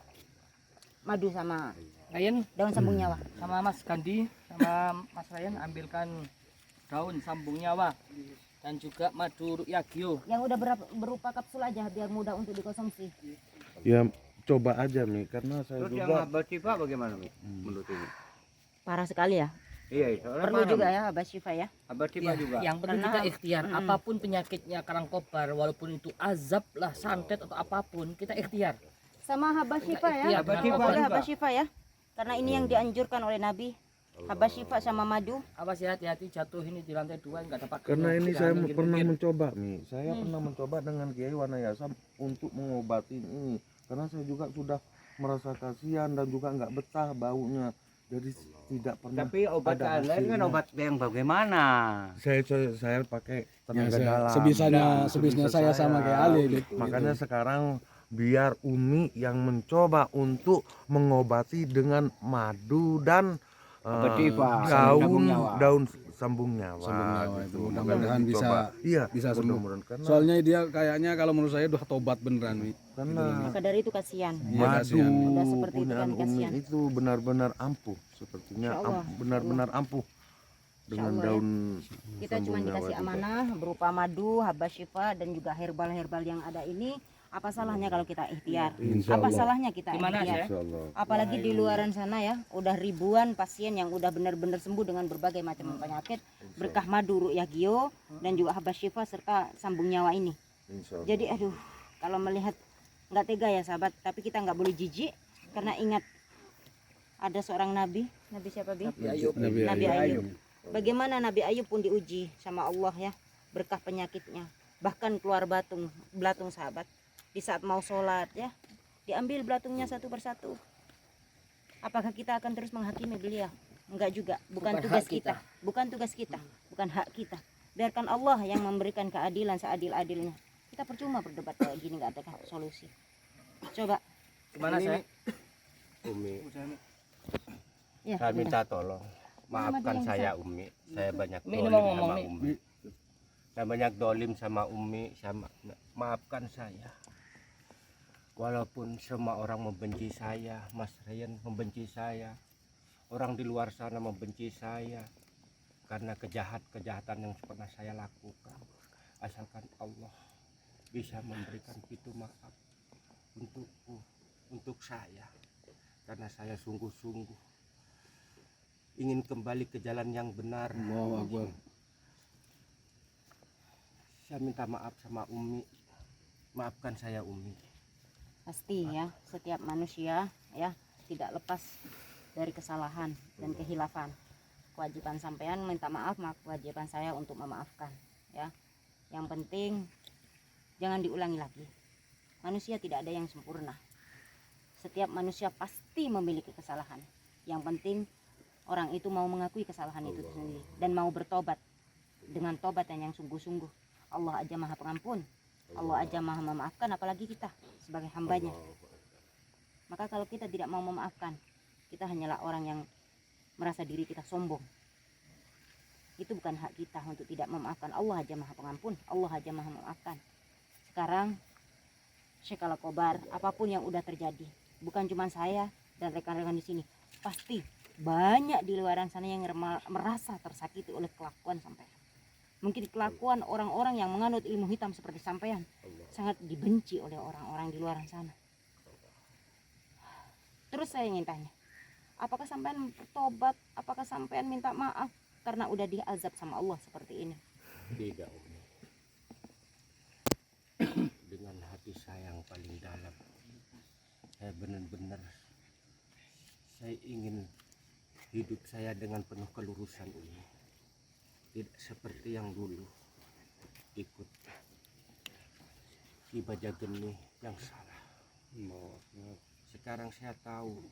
madu sama Ryan daun sambung nyawa. sama Mas Gandhi sama Mas Ryan ambilkan daun sambung nyawa dan juga madu rukyagio. Yang udah berupa kapsul aja biar mudah untuk dikonsumsi. Ya coba aja Mi, karena saya Terus yang juga Abah Syifa bagaimana Mi? Menurut ini? Parah sekali ya. Iya, soalnya Perlu parah, juga Mi. ya Abah Syifa ya. Abah Syifa juga. Yang penting Karena- kita ikhtiar, apapun penyakitnya karangkobar, walaupun itu azab lah, santet atau apapun, kita ikhtiar. Sama Habah Syifa Iya, ya. Habah Kalau Syifa boleh juga. Habah Syifa ya. Karena ini yang dianjurkan oleh Nabi. Habah Syifa sama madu. Awas ya, hati-hati jatuh ini di lantai 2 nggak dapat. karena ini Jangan saya minggir-minggir. pernah mencoba Mi, saya pernah mencoba dengan Kiai Wanayasa untuk mengobati ini, karena saya juga sudah merasa kasihan dan juga nggak betah baunya, jadi tidak pernah. Tapi obat ada lain kan hasilnya. obat yang bagaimana? Saya pakai tenaga dalam. sebisanya saya sama kayak Ali gitu. Makanya sekarang biar Umi yang mencoba untuk mengobati dengan madu dan Obat Syifa, daun sambung nyawa. daun sambung nyawa. Sambung nyawa gitu. itu. Mudah-mudahan Makanya bisa dicoba. Iya, bisa sembuh. mudah-mudahan karena Soalnya dia kayaknya kalau menurut saya udah tobat beneran nih. karena Maka dari itu kasihan. Iya, madu kasihan. Udah seperti itu kan, punyaan Umi kasihan. itu benar-benar ampuh, sepertinya Insya Allah. benar-benar ampuh dengan Allah ya. daun Kita sambung cuma nyawa dikasih juga. amanah berupa madu, Habah Syifa dan juga herbal-herbal yang ada ini. Apa salahnya kalau kita ikhtiar? Insya Apa Allah. salahnya kita Gimana, ikhtiar? Insya Allah. Apalagi di luaran sana ya, udah ribuan pasien yang udah benar-benar sembuh dengan berbagai macam penyakit berkah madu rukyagio dan juga Habah Syifa serta sambung nyawa ini. Insya Allah. Jadi aduh, kalau melihat nggak tega ya sahabat, tapi kita nggak boleh jijik karena ingat ada seorang nabi, nabi siapa Bi? Nabi Ayub. Bagaimana Nabi Ayub pun diuji sama Allah ya, berkah penyakitnya, bahkan keluar belatung sahabat. Di saat mau sholat ya, diambil belatungnya satu persatu. Apakah kita akan terus menghakimi beliau? Enggak juga, bukan Bukan tugas hak kita. kita, bukan tugas kita, bukan hak kita. Biarkan Allah yang memberikan keadilan seadil-adilnya. Kita percuma berdebat kayak gini, nggak ada solusi. Coba, Gimana saya? Umi, ya. saya udah. minta tolong maafkan yang saya Umi. Saya banyak Umi, ini dolim mau ngomong sama nih. Umi. Saya banyak dolim sama Umi. Maafkan saya. Walaupun semua orang membenci saya, Mas Ryan membenci saya, orang di luar sana membenci saya karena kejahatan yang pernah saya lakukan. Asalkan Allah bisa memberikan pintu maaf untukku, untuk saya, karena saya sungguh-sungguh ingin kembali ke jalan yang benar. Allahu Akbar. Saya minta maaf sama Umi, maafkan saya Umi. Pasti ya, setiap manusia ya tidak lepas dari kesalahan dan kehilafan. Kewajiban sampean minta maaf, kewajiban saya untuk memaafkan ya. Yang penting jangan diulangi lagi. Manusia tidak ada yang sempurna. Setiap manusia pasti memiliki kesalahan. Yang penting orang itu mau mengakui kesalahan itu sendiri dan mau bertobat dengan tobatan yang sungguh-sungguh. Allah aja Maha Pengampun. Allah aja Maha memaafkan, apalagi kita sebagai hambanya. Maka kalau kita tidak mau memaafkan, kita hanyalah orang yang merasa diri kita sombong. Itu bukan hak kita untuk tidak memaafkan. Allah aja Maha Pengampun, Allah aja Maha memaafkan. Sekarang Syekh Al-Kobar, apapun yang udah terjadi, bukan cuma saya dan rekan-rekan di sini, pasti banyak di luaran sana yang merasa tersakiti oleh kelakuan sampai. Mungkin kelakuan orang-orang yang menganut ilmu hitam seperti sampean sangat dibenci oleh orang-orang di luar sana. Terus saya ingin tanya, apakah sampean bertobat? Apakah sampean minta maaf karena udah diazab sama Allah seperti ini? Tidak Umi. Dengan hati saya yang paling dalam, saya benar-benar saya ingin hidup saya dengan penuh kelurusan ini. Tidak seperti yang dulu ikut Ki Bajageni yang salah. Sekarang saya tahu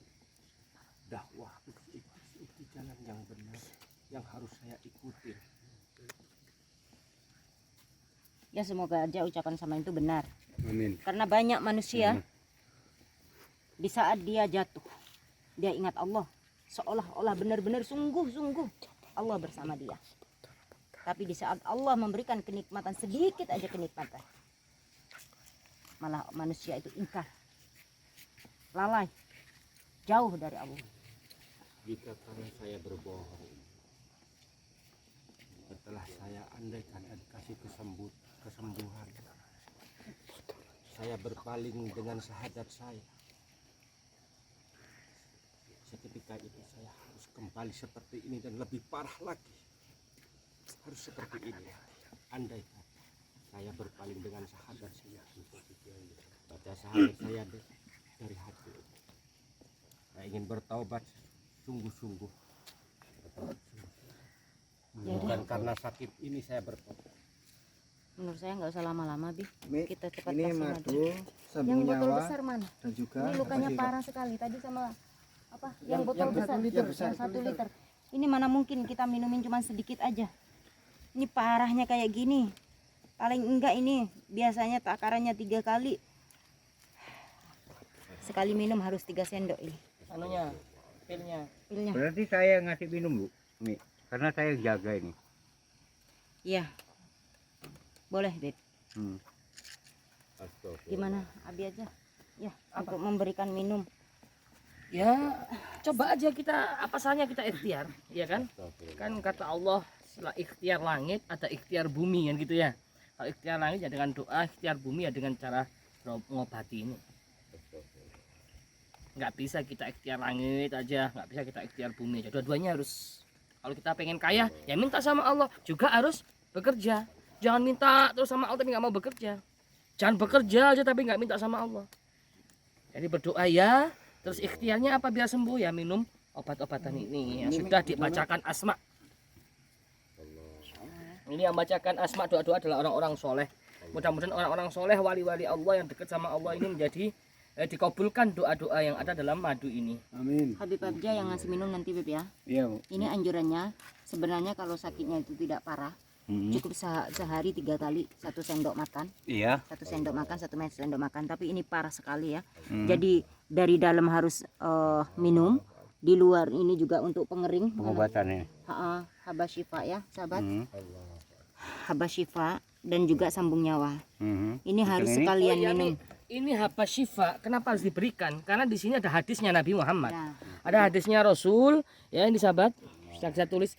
dakwah itu jalan yang benar yang harus saya ikuti. Ya semoga aja ucapan sama itu benar. Amin. Karena banyak manusia di saat dia jatuh, dia ingat Allah, seolah-olah benar-benar sungguh-sungguh Allah bersama dia. Tapi di saat Allah memberikan kenikmatan, sedikit aja kenikmatan, malah manusia itu ingkar, lalai, jauh dari Allah. Jika karena saya berbohong, setelah saya andaikan dan kasih kesembuhan, saya berpaling dengan syahadat saya. Seketika itu saya harus kembali seperti ini dan lebih parah lagi. Harus seperti ini. Andai kata saya berpaling dengan syahadat saya, baca syahadat saya dari hati. Saya ingin bertaubat sungguh-sungguh. Bukan karena sakit ini saya bertobat. Menurut saya nggak usah lama-lama, Bi. Mi, Kita cepat ini kasih madu, Yang sabun botol nyawa, besar mana? dan juga Ini lukanya apa parah sekali. Tadi sama apa? Yang Yang botol 1 besar, liter, yang 1 liter. Ini mana mungkin kita minumin cuma sedikit aja. Ini parahnya kayak gini. Paling enggak ini biasanya takarannya 3 kali. Sekali minum harus 3 sendok ini. Anunya, pilnya. Pilnya. Berarti saya ngasih minum, Bu. Nih, karena saya jaga ini. Iya. Boleh, Beb. Hmm. Gimana? Abi aja. Ya, untuk memberikan minum. Ya, coba aja kita apa salahnya kita ikhtiar, ya kan? Kan kata Allah, setelah ikhtiar langit ada ikhtiar bumi kan gitu ya. Kalau ikhtiar langit ya dengan doa, ikhtiar bumi ya dengan cara mengobati ini. Nggak bisa kita ikhtiar langit aja, nggak bisa kita ikhtiar bumi aja. Dua-duanya harus. Kalau kita pengen kaya, ya minta sama Allah. Juga harus bekerja. Jangan minta terus sama Allah tapi nggak mau bekerja. Jangan bekerja aja tapi nggak minta sama Allah. Jadi berdoa ya, terus ikhtiarnya apa biar sembuh ya minum obat-obatan ini. Yang sudah dibacakan asma. Ini yang bacakan asma doa-doa adalah orang-orang soleh. Mudah-mudahan orang-orang soleh, wali-wali Allah yang dekat sama Allah ini menjadi dikabulkan doa-doa yang ada dalam madu ini. Amin. Habib Abja yang ngasih minum nanti, Beb ya. Iya, Bu. Ini anjurannya. Sebenarnya kalau sakitnya itu tidak parah, cukup sehari 3 kali 1 sendok makan. Iya. 1 sendok makan, 1 sendok makan. Tapi ini parah sekali ya. Jadi dari dalam harus minum, di luar ini juga untuk pengering. Pengobatannya. Habas syifa ya, sahabat. Hmm. Habas syifa dan juga sambung nyawa. Hmm. Ini harus ini? sekalian Oh, ya, minum. ini habas syifa. Kenapa harus diberikan? Karena di sini ada hadisnya Nabi Muhammad. Nah, Ada hadisnya Rasul, ya ini sahabat. Saya tulis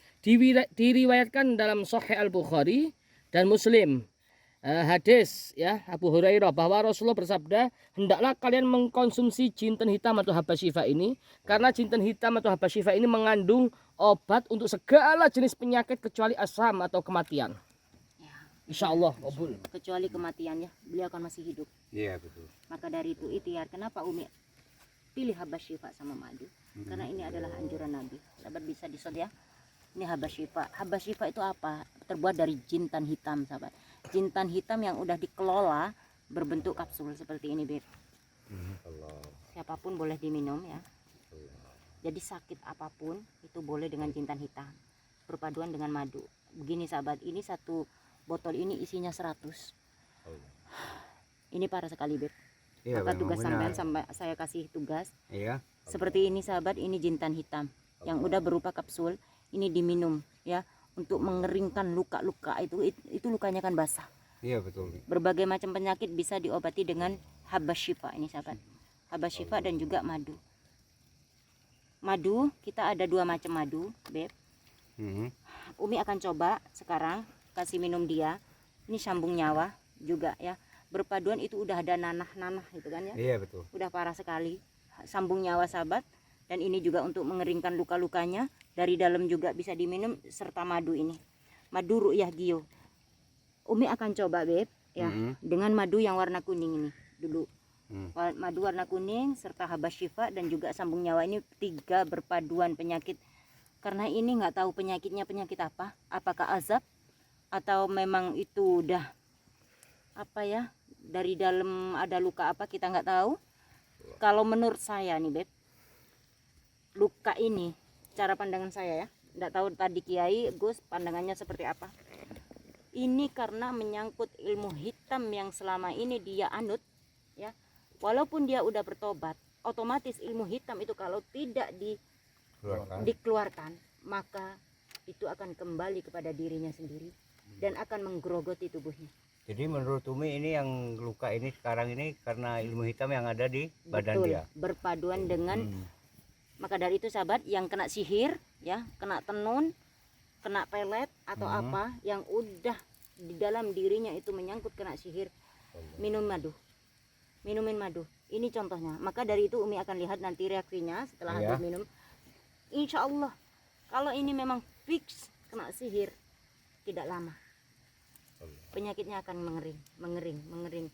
diriwayatkan dalam Sahih Al-Bukhari dan Muslim. Hadis ya Abu Hurairah bahwa Rasulullah bersabda, hendaklah kalian mengkonsumsi jinten hitam atau habas syifa ini karena jinten hitam atau habas syifa ini mengandung obat untuk segala jenis penyakit kecuali asam atau kematian. Insya Allah kabul. kecuali kematian ya, beliau akan masih hidup. Iya, betul. Maka dari itu ikhtiar, kenapa Umi pilih habas syifa sama madu? Karena ini adalah anjuran Nabi. Sahabat bisa disod ya. Ini habas syifa. Habas syifa itu apa? Terbuat dari jintan hitam, sahabat. Jintan hitam yang udah dikelola berbentuk kapsul seperti ini, Beb. Siapapun boleh diminum ya. Jadi sakit apapun itu boleh dengan jintan hitam. Perpaduan dengan madu. Begini sahabat, ini 1 botol ini isinya 100. Ini parah sekali, Beb. Iya, Maka memang tugas benar. sampean sampai saya kasih tugas. Iya. Seperti ini sahabat, ini jintan hitam yang udah berupa kapsul. Ini diminum ya untuk mengeringkan luka-luka itu lukanya kan basah. Iya, betul. Berbagai macam penyakit bisa diobati dengan habas syifa ini sahabat. Habas syifa dan juga madu. Madu kita ada 2 macam madu, Beb. Hmm. Umi akan coba sekarang kasih minum dia. Ini sambung nyawa juga ya. Berpaduan itu udah ada nanah-nanah gitu kan ya. Iya, betul. Udah parah sekali. Sambung nyawa sahabat. Dan ini juga untuk mengeringkan luka-lukanya. Dari dalam juga bisa diminum serta madu ini. Madu ru'yah gio. Umi akan coba, Beb ya, dengan madu yang warna kuning ini dulu. Madu warna kuning serta habas syifa dan juga sambung nyawa ini 3 berpaduan penyakit. Karena ini nggak tahu penyakitnya penyakit apa. Apakah azab atau memang itu udah apa ya, dari dalam ada luka apa kita nggak tahu. Kalau menurut saya nih Beb, luka ini, cara pandangan saya ya, nggak tahu tadi Kiai Gus pandangannya seperti apa. Ini karena menyangkut ilmu hitam yang selama ini dia anut, ya. Walaupun dia udah bertobat, otomatis ilmu hitam itu kalau tidak dikeluarkan, maka itu akan kembali kepada dirinya sendiri dan akan menggerogoti tubuhnya. Jadi menurut Umi ini yang luka ini sekarang ini karena ilmu hitam yang ada di badan Betul, dia. berpaduan dengan maka dari itu sahabat yang kena sihir ya, kena tenun, kena pelet atau apa yang udah di dalam dirinya itu menyangkut kena sihir, minum madu. Minumin madu. Ini contohnya. Maka dari itu Umi akan lihat nanti reaksinya setelah habis minum. Insya Allah kalau ini memang fix kena sihir, tidak lama penyakitnya akan mengering.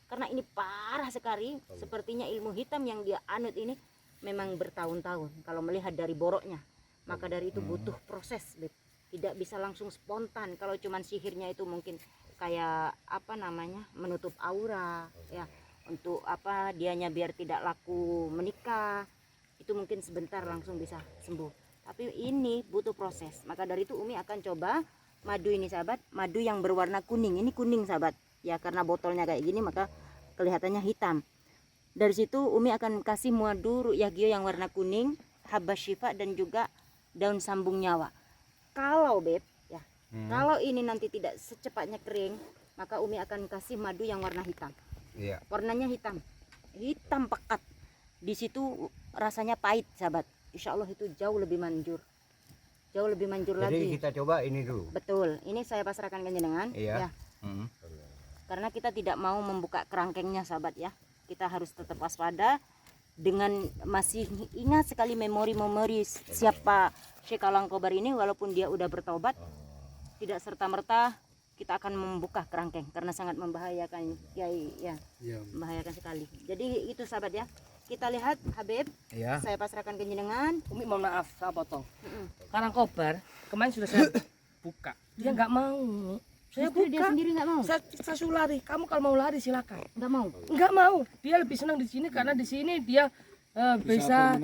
Karena ini parah sekali. Sepertinya ilmu hitam yang dia anut ini memang bertahun-tahun. Kalau melihat dari boroknya, maka dari itu butuh proses, Beb. Tidak bisa langsung spontan. Kalau cuman sihirnya itu mungkin kayak apa namanya, menutup aura, ya, untuk apa dianya biar tidak laku menikah, itu mungkin sebentar langsung bisa sembuh. Tapi ini butuh proses. Maka dari itu Umi akan coba madu ini sahabat, madu yang berwarna kuning. Ini kuning sahabat, ya karena botolnya kayak gini maka kelihatannya hitam. Dari situ Umi akan kasih madu ru'yah gio yang warna kuning, habas syifa dan juga daun sambung nyawa. Kalau Beb, ya, kalau ini nanti tidak secepatnya kering, maka Umi akan kasih madu yang warna hitam. Iya. Warnanya hitam pekat. Di situ rasanya pahit sahabat. Insya Allah itu jauh lebih manjur Jadi lagi. kita coba ini dulu. Betul, ini saya pasrahkan ke jenengan. Iya. Ya. Karena kita tidak mau membuka kerangkengnya sahabat ya. Kita harus tetap waspada dengan masih ingat sekali memori-memori siapa Syekh Alangkobar ini, walaupun dia udah bertobat, tidak serta-merta kita akan membuka kerangkeng karena sangat membahayakan Kiai ya. Membahayakan sekali. Jadi itu sahabat ya. Kita lihat Habib, saya pasrahkan ke jenengan. Umi mohon maaf, saya potong. Karangkobar kemarin sudah saya buka, dia nggak mau. Saya Justru buka, dia sendiri nggak mau. saya suruh lari. Kamu kalau mau lari silakan. Nggak mau. Nggak mau. Dia lebih senang di sini karena di sini dia bisa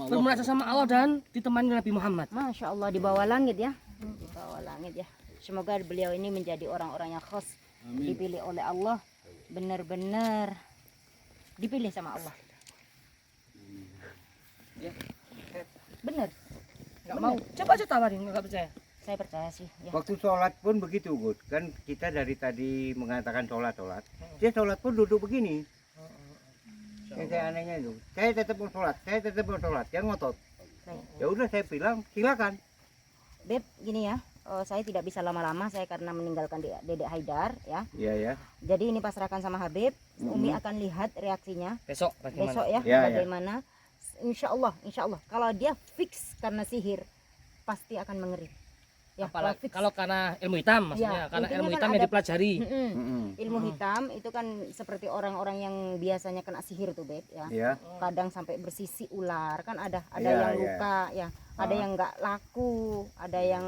bermunajat sama Allah dan ditemani Nabi Muhammad. Masya Allah, di bawah langit ya. Di bawah langit ya. Semoga beliau ini menjadi orang-orang yang khas, dipilih oleh Allah, benar-benar dipilih sama Allah. Bener. Nggak mau. Coba aja tawarin, nggak percaya. Saya percaya sih. Ya. Waktu sholat pun begitu, Gus. Kan kita dari tadi mengatakan sholat. Dia sholat pun duduk begini. Yang saya anehnya itu, saya tetap mau sholat, dia ngotot. Ya udah saya bilang, silakan. Beb, gini ya, saya tidak bisa lama-lama, saya karena meninggalkan Dedek Haidar ya. Iya ya. Jadi ini pasrahkan sama Habib. Umi akan lihat reaksinya Besok bagaimana? besok ya, Ya, bagaimana. Insya Allah, kalau dia fix karena sihir, pasti akan mengering. Ya, Apalagi fix. kalau karena ilmu hitam maksudnya, Ya, karena intinya ilmu kan hitam yang ada- dipelajari. Ilmu hitam itu kan seperti orang-orang yang biasanya kena sihir tuh Beb ya. Iya. Kadang sampai bersisi ular kan ada Iya, yang iya. luka ya, ada yang nggak laku, ada yang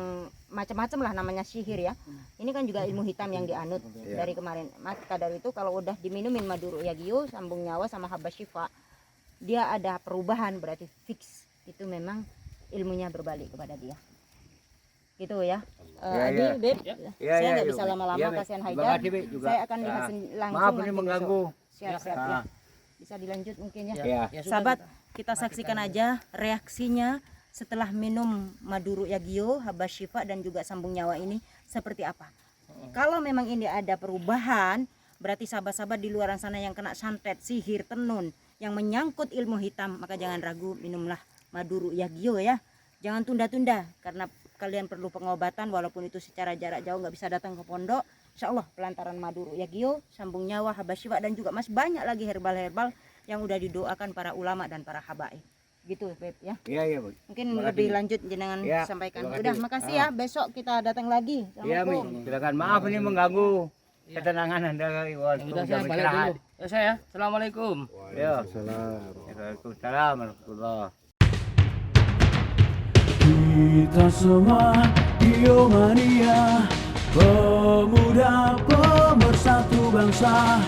macam-macam lah namanya sihir ya. Ini kan juga ilmu hitam yang dianut Iya. dari kemarin. Maka dari itu kalau udah diminumin madu ru'yah gio, sambung nyawa sama habas syifa, dia ada perubahan, berarti fix itu memang ilmunya berbalik kepada dia. Gitu ya. Ya, Adi, ya. Beb, Ya, saya ya, nggak ya, bisa Beb. lama-lama, Ya, Beb. kasihan Terima Haidar. kasih, Beb, juga. Saya akan Ya. lihat langsung Maaf ini nanti mengganggu. besok. Siap-siap Ya. ya. Bisa dilanjut mungkin ya. Ya. Ya sudah, Sahabat, kita saksikan aja reaksinya setelah minum madu ru'yah gio, habas syifa dan juga sambung nyawa ini seperti apa. Kalau memang ini ada perubahan, berarti sahabat-sahabat di luar sana yang kena santet, sihir, tenun, yang menyangkut ilmu hitam, maka jangan ragu, minumlah madu ru'yah gio ya. Jangan tunda-tunda karena kalian perlu pengobatan walaupun itu secara jarak jauh, nggak bisa datang ke pondok. Insya Allah pelantaran madu ru'yah gio, sambung nyawa, habas syifa dan juga masih banyak lagi herbal-herbal yang udah didoakan para ulama dan para habaib. Gitu Beb ya. Iya, iya, Bu. Mungkin Terima lebih kasih. lanjut jenengan Ya, sampaikan. terima Udah kasih. makasih ya. Besok kita datang lagi. Iya, Mi. Assalamualaikum. Silakan. Maaf ini mengganggu ketenangan Anda waktu Udah jam saya balik istirahat. dulu. Ya saya. Assalamualaikum. Ya. Waalaikumsalam warahmatullahi. Kita semua Biomania, pemuda pemersatu bangsa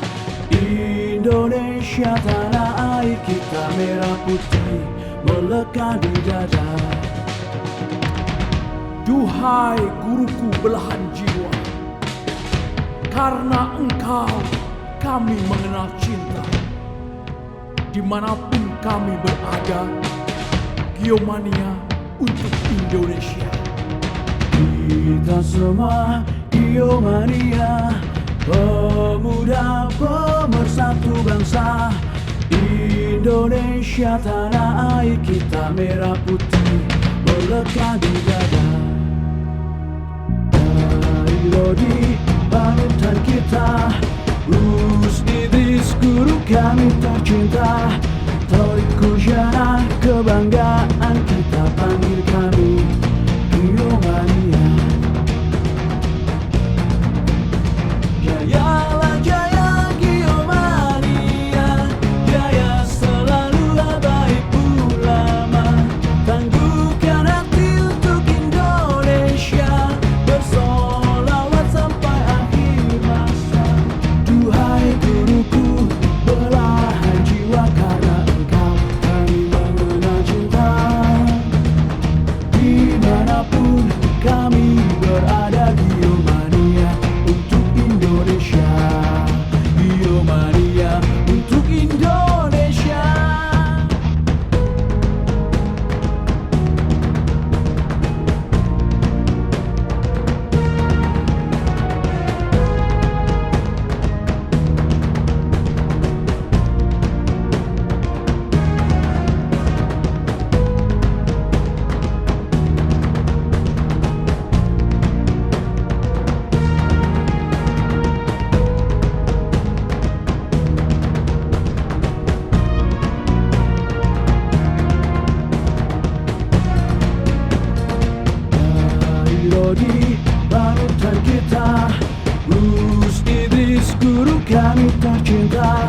Indonesia tanah air. air kita merah putih melekat di dada. Duhai guruku belahan jiwa, karena engkau kami mengenal cinta. Dimanapun kami berada, Geomania untuk Indonesia. Kita semua Geomania, pemuda pemersatu bangsa. Indonesia tanah air kita merah putih melekat di dada. Dari Lodi panutan kita, Gus Idris guru kami tercinta. Torik Kujana kebanggaan kita, panggil kami Geomania. Jayalah jaya Geomania, jaya selalu baik ulama. Tangguhkan hati untuk Indonesia, bersolawat sampai akhir masa. Duhai guruku belahan jiwa, karena engkau kami mengenal cinta. Dimanapun kami berada, Geomania untuk Indonesia. Geomania untuk Indonesia. Dari Lodi panutan kita, Gus Idris guru kami tercinta.